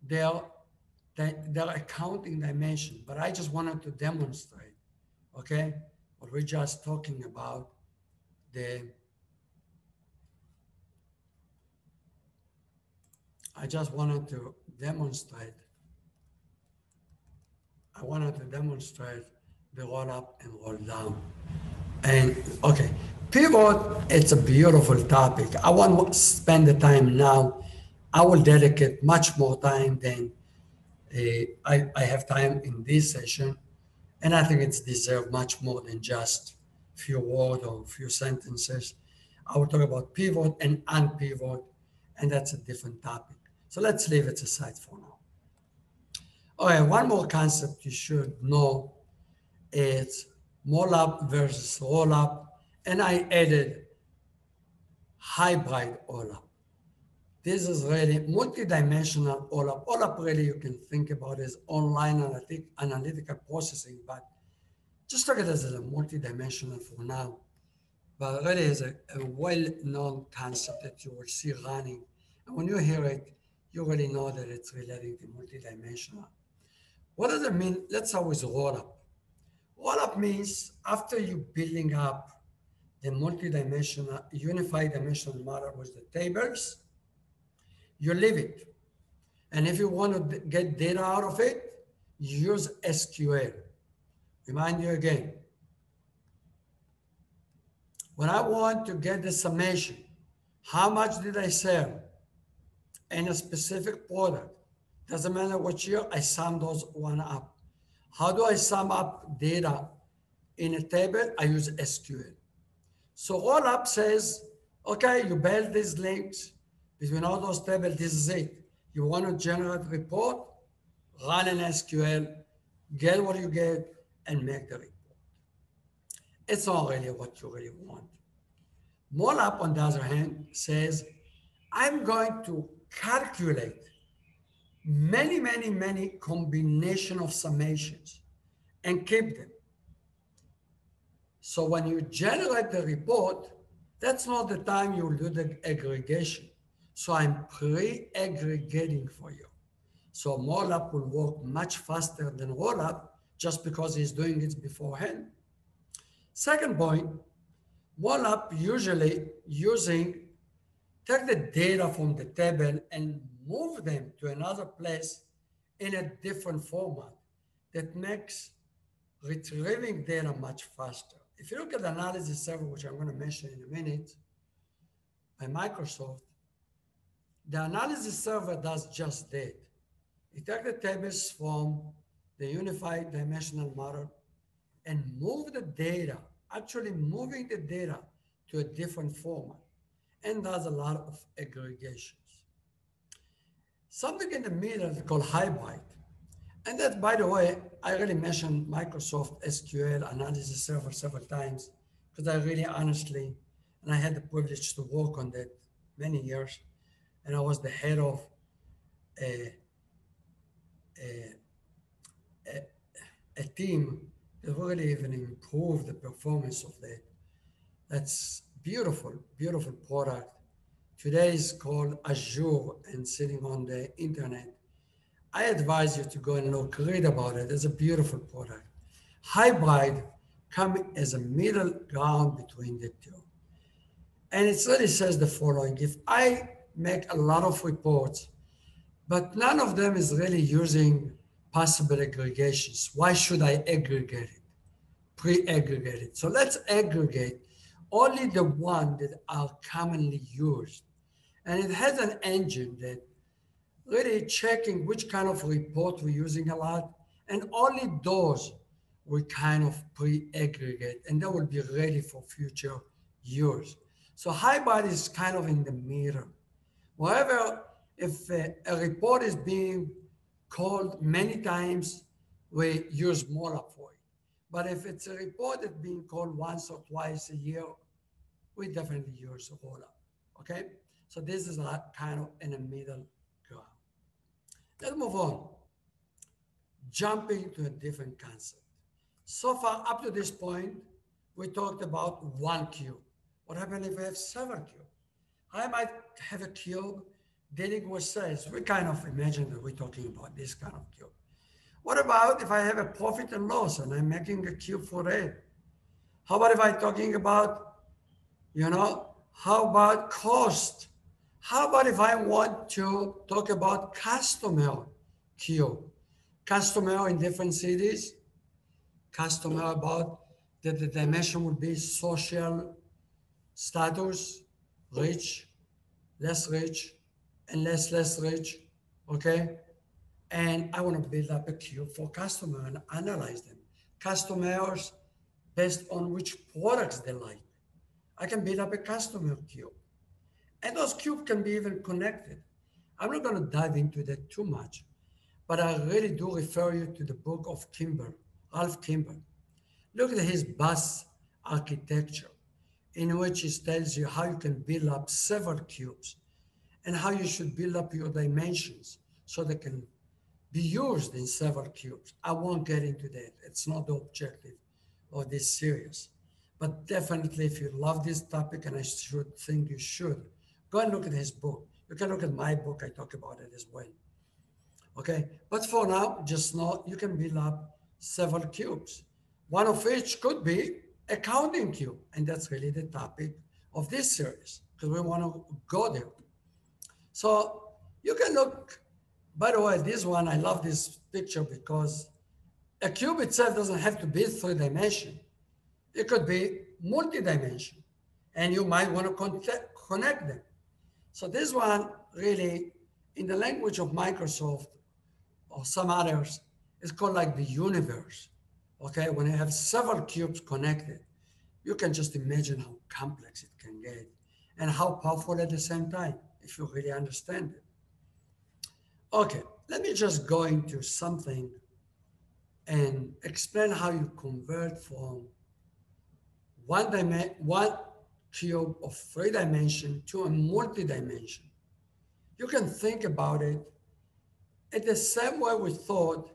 their accounting dimension. But I just wanted to demonstrate, okay, what we're just talking about, I just wanted to demonstrate. I wanted to demonstrate the roll up and roll down. And okay, pivot, it's a beautiful topic. I won't spend the time now. I will dedicate much more time than I have time in this session. And I think it's deserved much more than just a few words or a few sentences. I will talk about pivot and unpivot, and that's a different topic. So let's leave it aside for now. All right, one more concept you should know is roll-up versus roll-up, and I added hybrid roll-up. This is really multidimensional roll-up. Roll-up really you can think about as online analytical processing, but just look at it as a multidimensional for now. But really is a well-known concept that you will see running. And when you hear it, you really know that it's relating to multidimensional. What does it mean? Let's start with roll-up. Roll-up means after you building up the multidimensional, unified dimensional model with the tables, you leave it. And if you want to get data out of it, you use SQL. Remind you again, when I want to get the summation, how much did I sell in a specific product? Doesn't matter what year, I sum those one up. How do I sum up data in a table? I use SQL. So roll-up says, okay, you build these links between all those tables, this is it. You want to generate a report, run an SQL, get what you get, and make the report. It's not really what you really want. Roll-up, on the other hand, says, I'm going to calculate many combination of summations and keep them. So when you generate the report, that's not the time you will do the aggregation. So I'm pre-aggregating for you. So roll-up will work much faster than roll-up just because he's doing it beforehand. Second point, roll-up usually take the data from the table and move them to another place in a different format that makes retrieving data much faster. If you look at the analysis server, which I'm going to mention in a minute, by Microsoft, the analysis server does just that. It takes the tables from the unified dimensional model and move the data, actually moving the data to a different format, and does a lot of aggregations. Something in the middle is called hybrid. And that, by the way, I really mentioned Microsoft SQL analysis server several times because I really honestly, and I had the privilege to work on that many years, and I was the head of a team that really even improved the performance of that. That's beautiful product. Today is called Azure and sitting on the internet. I advise you to go and look, read about it. It's a beautiful product. Hybrid come as a middle ground between the two. And it really says the following: if I make a lot of reports, but none of them is really using possible aggregations, why should I aggregate it, pre-aggregate it? So let's aggregate only the one that are commonly used. And it has an engine that really checking which kind of report we're using a lot, and only those we kind of pre-aggregate, and that will be ready for future use. So hybrid is kind of in the middle. However, if a report is being called many times, we use MOLA for it. But if it's a report that's being called once or twice a year, we definitely use ROLA. Okay? So this is a kind of in the middle ground. Let's move on. Jumping to a different concept. So far, up to this point, we talked about one cube. What happens if we have several cubes? I might have a cube dealing with sales. We kind of imagine that we're talking about this kind of cube. What about if I have a profit and loss and I'm making a cube for that? How about if I'm talking about, how about cost? How about if I want to talk about customer queue? Customer in different cities, customer about that the dimension would be social status, rich, less rich, and less rich, okay? And I want to build up a queue for customer and analyze them. Customers based on which products they like. I can build up a customer queue. And those cubes can be even connected. I'm not going to dive into that too much, but I really do refer you to the book of Ralph Kimber. Look at his bus architecture, in which he tells you how you can build up several cubes and how you should build up your dimensions so they can be used in several cubes. I won't get into that. It's not the objective of this series. But definitely, if you love this topic, and I should think you should, go and look at his book. You can look at my book. I talk about it as well. Okay, but for now, just know you can build up several cubes. One of which could be a counting cube, and that's really the topic of this series because we want to go there. So you can look, by the way, this one, I love this picture because a cube itself doesn't have to be 3-dimensional. It could be multi-dimensional, and you might want to connect them. So this one really, in the language of Microsoft or some others, is called like the universe. Okay, when you have several cubes connected, you can just imagine how complex it can get and how powerful at the same time, if you really understand it. Okay, let me just go into something and explain how you convert from one cube of 3 dimension to a multi-dimension. You can think about it in the same way we thought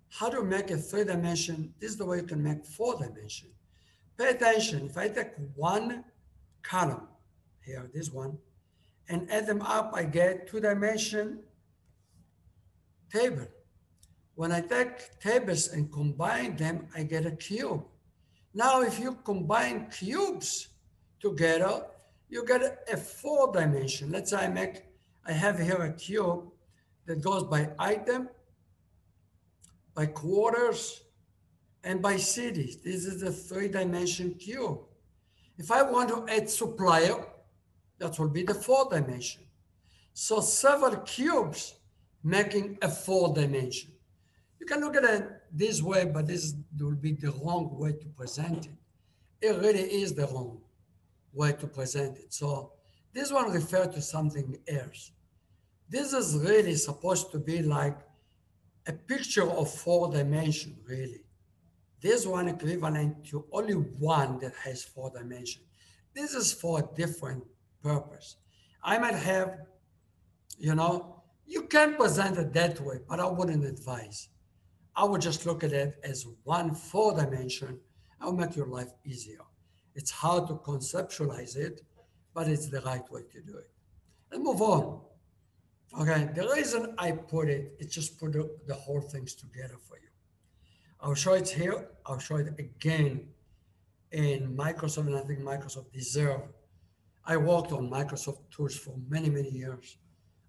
how to make a 3-dimension. This is the way you can make 4-dimension. Pay attention. If I take one column here, this one, and add them up, I get 2-dimension table. When I take tables and combine them, I get a cube. Now, if you combine cubes together, you get a 4-dimension. Let's say I have here a cube that goes by item, by quarters, and by cities. This is a 3-dimension cube. If I want to add supplier, that will be the 4-dimension. So several cubes making a 4-dimension. You can look at it this way, but this will be the wrong way to present it. It really is the wrong way to present it. So this one refers to something else. This is really supposed to be like a picture of 4 dimensions, really. This one equivalent to only one that has 4 dimensions. This is for a different purpose. I might have, you can present it that way, but I wouldn't advise. I would just look at it as one 4-dimension. I'll make your life easier. It's hard to conceptualize it, but it's the right way to do it. Let's move on. Okay, the reason I put it, it's just put the whole things together for you. I'll show it here. I'll show it again in Microsoft, and I think Microsoft deserve. I worked on Microsoft tools for many, many years.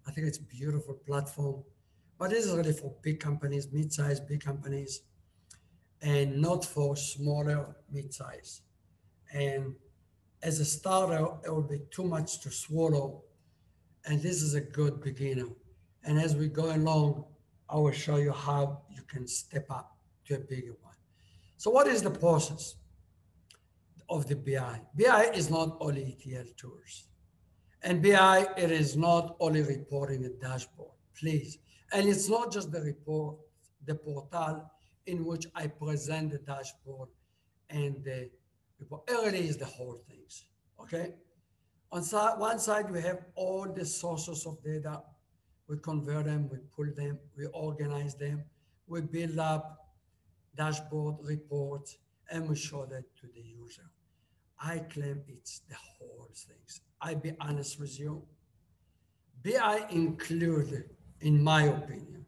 I think it's a beautiful platform, but this is really for big companies, mid-sized, big companies, and not for smaller, mid-size. And as a starter, it would be too much to swallow. And this is a good beginner. And as we go along, I will show you how you can step up to a bigger one. So what is the process of the BI? BI is not only ETL tools. And BI, it is not only reporting a dashboard, please. And it's not just the report, the portal in which I present the dashboard and the report. It really is the whole things, okay? On one side, we have all the sources of data. We convert them, we pull them, we organize them, we build up dashboard reports, and we show that to the user. I claim it's the whole things. I'll be honest with you. BI include, in my opinion,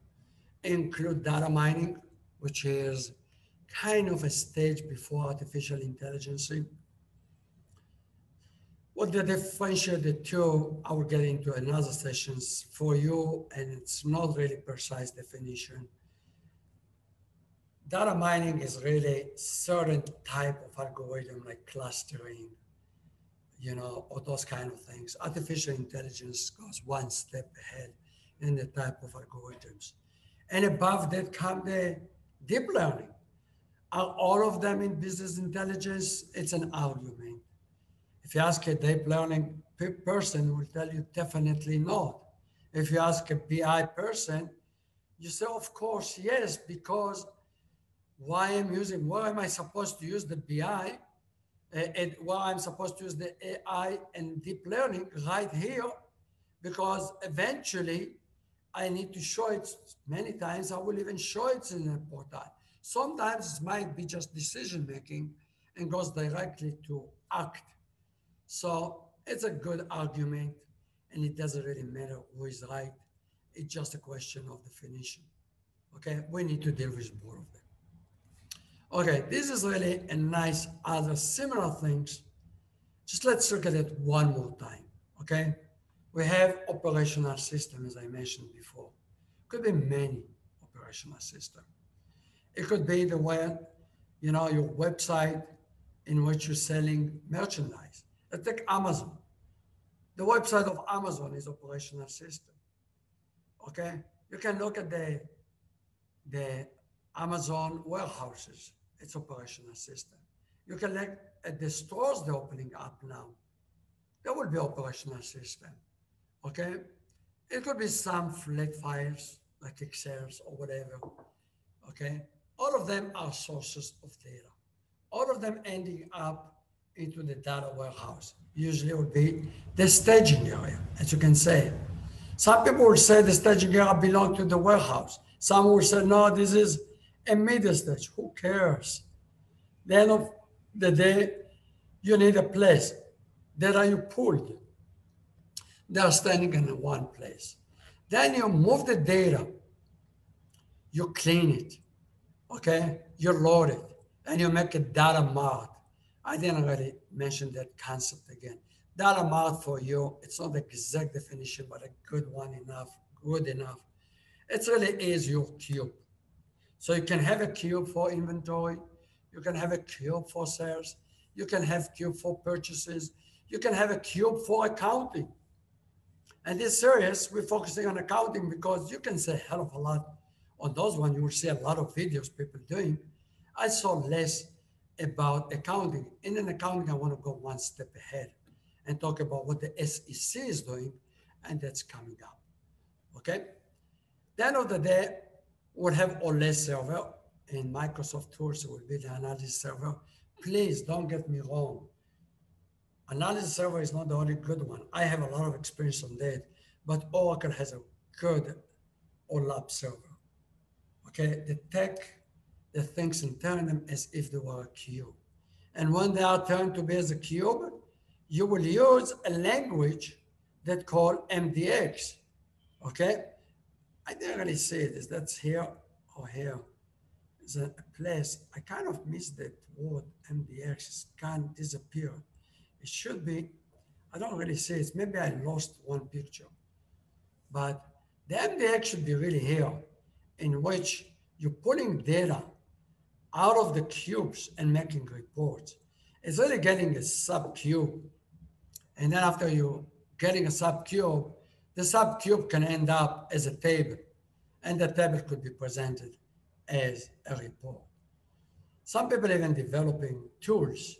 include data mining, which is kind of a stage before artificial intelligence. What the differentiate the two, I will get into another sessions for you, and it's not really precise definition. Data mining is really certain type of algorithm like clustering, or those kind of things. Artificial intelligence goes one step ahead in the type of algorithms. And above that come the deep learning. Are all of them in business intelligence? It's an argument. If you ask a deep learning person, will tell you definitely not. If you ask a BI person, you say, of course, yes, because why am I supposed to use the BI and why I'm supposed to use the AI and deep learning right here? Because eventually I need to show it many times. I will even show it in a portal. Sometimes it might be just decision making and goes directly to act. So it's a good argument, and it doesn't really matter who is right. It's just a question of definition. Okay, we need to deal with both of them. Okay, this is really a nice other similar things. Just let's look at it one more time. Okay, we have operational system, as I mentioned before. Could be many operational system. It could be the way, your website in which you're selling merchandise. Let's take Amazon. The website of Amazon is operational system. Okay, you can look at the Amazon warehouses. It's operational system. You can look at the stores they're opening up now. That will be operational system. Okay, it could be some flat files like Excels or whatever. Okay, all of them are sources of data. All of them ending up into the data warehouse. Usually it would be the staging area, as you can say. Some people will say the staging area belongs to the warehouse. Some will say, no, this is a middle stage. Who cares? At the end of the day, you need a place. Data you pulled, they are standing in one place. Then you move the data, you clean it, okay? You load it, and you make a data mart. I didn't really mention that concept again. Data mart for you, it's not the exact definition, but a good one enough, good enough. It really is your cube. So you can have a cube for inventory, you can have a cube for sales, you can have cube for purchases, you can have a cube for accounting. And this series, we're focusing on accounting because you can say a hell of a lot on those ones. You will see a lot of videos people doing. I saw less about accounting. In an accounting, I want to go one step ahead and talk about what the SEC is doing, and that's coming up. Okay? The end of the day, we'll have OLE server in Microsoft tools. It will be the analysis server. Please don't get me wrong. Analysis server is not the only good one. I have a lot of experience on that, but Oracle has a good OLAP server. Okay, the tech, the things and turn them as if they were a cube. And when they are turned to be as a cube, you will use a language that called MDX. Okay, I didn't really see it. Is that here or here? Is a place. I kind of missed that word MDX. It's kind of disappeared. It should be. I don't really see it. Maybe I lost one picture. But the MDX should be really here, in which you're pulling data out of the cubes and making reports. It's really getting a subcube. And then after you getting a subcube, the subcube can end up as a table. And the table could be presented as a report. Some people even developing tools.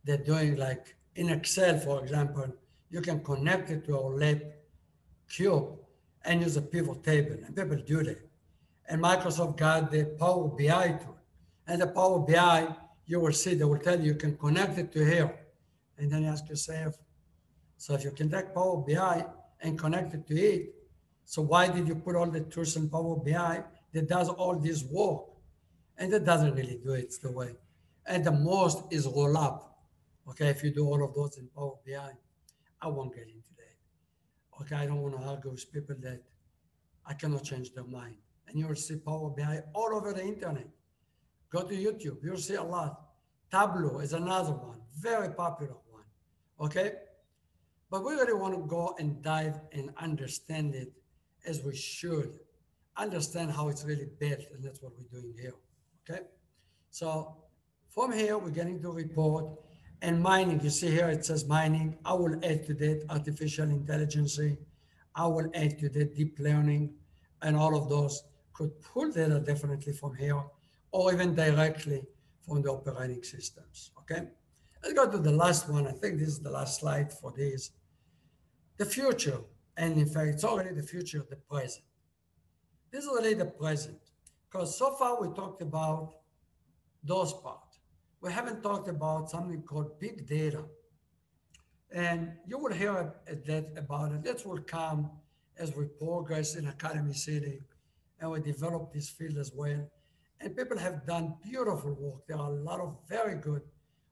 They're doing like in Excel, for example, you can connect it to a OLED cube and use a pivot table. And people do that. And Microsoft got the Power BI tool. And the Power BI, you will see, they will tell you can connect it to here. And then you ask yourself, so if you can take Power BI and connect it to it, so why did you put all the tools in Power BI that does all this work? And that doesn't really do it the way. And the most is roll up. Okay, if you do all of those in Power BI, I won't get into that. Okay, I don't want to argue with people that I cannot change their mind. And you will see Power BI all over the internet. Go to YouTube, you'll see a lot. Tableau is another one, very popular one. Okay? But we really want to go and dive and understand it as we should. Understand how it's really built, and that's what we're doing here. Okay? So from here, we're getting to report and mining. You see here, it says mining. I will add to that artificial intelligence. I will add to that deep learning, and all of those could pull data definitely from here or even directly from the operating systems. Okay? Let's go to the last one. I think this is the last slide for this. The future, and in fact, it's already the future, the present. This is already the present, because so far we talked about those parts. We haven't talked about something called big data. And you will hear that about it. That will come as we progress in Academy City and we develop this field as well. And people have done beautiful work. There are a lot of very good.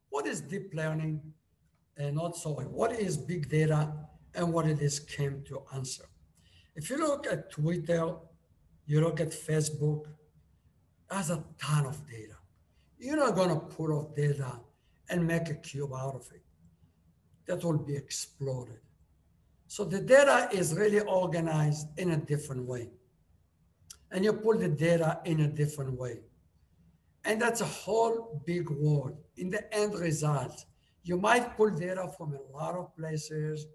What is deep learning? And also, what is big data and what it is came to answer? If you look at Twitter, you look at Facebook, there's a ton of data. You're not going to pull off data and make a cube out of it. That will be exploded. So the data is really organized in a different way. And you pull the data in a different way. And that's a whole big world. In the end result, you might pull data from a lot of places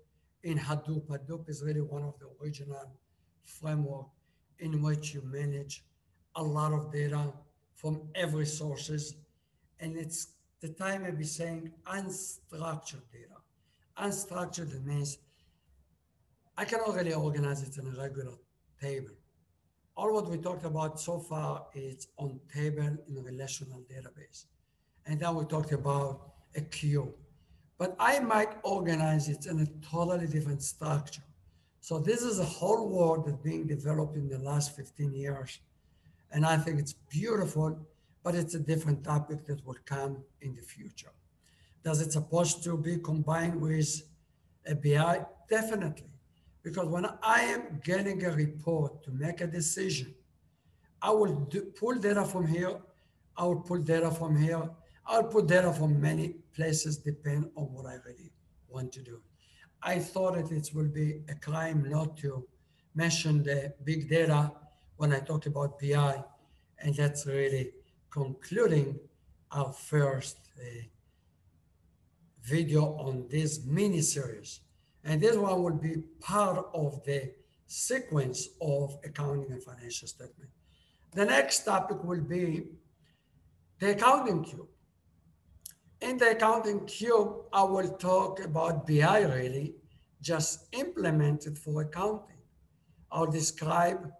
in Hadoop. Hadoop is really one of the original framework in which you manage a lot of data from every sources. And it's the time I'll be saying unstructured data. Unstructured means I cannot really organize it in a regular table. All what we talked about so far is on table in a relational database. And then we talked about a queue. But I might organize it in a totally different structure. So this is a whole world that's being developed in the last 15 years. And I think it's beautiful, but it's a different topic that will come in the future. Does it supposed to be combined with a BI? Definitely. Because when I am getting a report to make a decision, I will pull data from here, I will pull data from here, I'll put data from many places, depend on what I really want to do. I thought that it will be a crime not to mention the big data when I talk about BI, and that's really concluding our first video on this mini series. And this one will be part of the sequence of accounting and financial statement. The next topic will be the accounting cube. In the accounting cube, I will talk about BI really, just implemented for accounting. I'll describe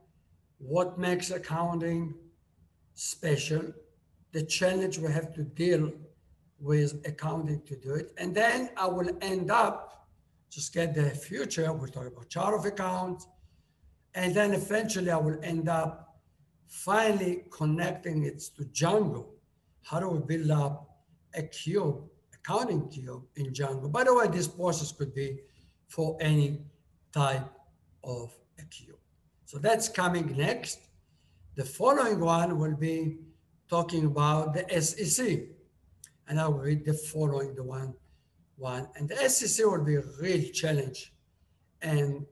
what makes accounting special, the challenge we have to deal with accounting to do it. And then I will end up, just get the future, we'll talk about chart of accounts, and then eventually I will end up finally connecting it to Django. How do we build up a cube, accounting cube in Django? By the way, this process could be for any type of a cube. So that's coming next. The following one will be talking about the SEC. And I will read the following, the one. And the SEC will be a real challenge. And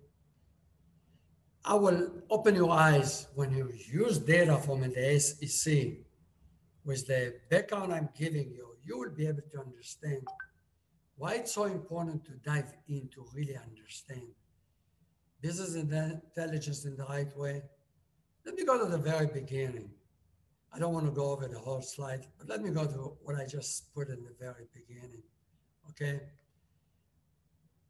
I will open your eyes when you use data from the SEC with the background I'm giving you, you will be able to understand why it's so important to dive in to really understand business intelligence in the right way. Let me go to the very beginning. I don't want to go over the whole slide, but let me go to what I just put in the very beginning, okay?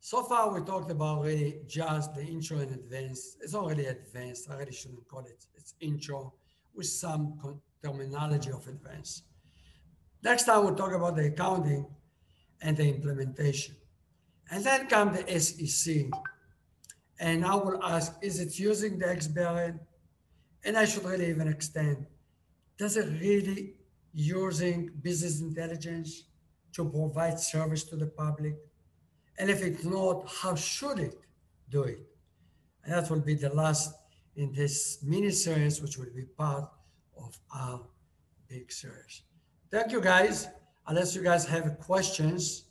So far, we talked about really just the intro and advanced. It's not really advanced. I really shouldn't call it. It's intro with some terminology of advanced. Next time, we'll talk about the accounting and the implementation. And then come the SEC. And I will ask, is it using the XBRL? And I should really even extend, does it really using business intelligence to provide service to the public? And if it's not, how should it do it? And that will be the last in this mini series, which will be part of our big series. Thank you guys. Unless you guys have questions,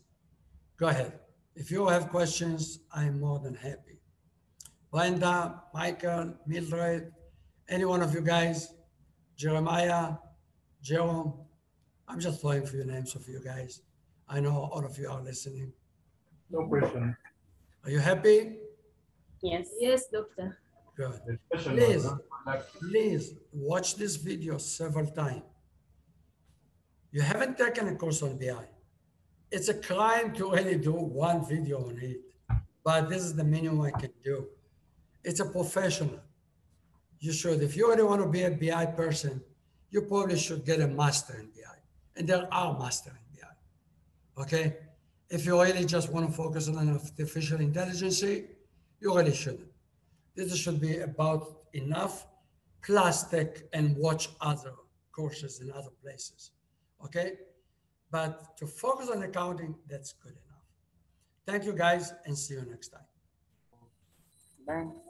go ahead. If you have questions, I'm more than happy. Brenda, Michael, Mildred, any one of you guys, Jeremiah, Jerome, I'm just throwing a few names of you guys. I know all of you are listening. No question. Are you happy? Yes. Yes, doctor. Good. Please, Please watch this video several times. You haven't taken a course on BI. It's a crime to only do one video on it, but this is the minimum I can do. It's a professional. You should, if you really want to be a BI person, you probably should get a master in BI. And there are masters in BI. Okay? If you really just want to focus on artificial intelligence, you really shouldn't. This should be about enough plus tech and watch other courses in other places. Okay? But to focus on accounting, that's good enough. Thank you guys and see you next time. Bye.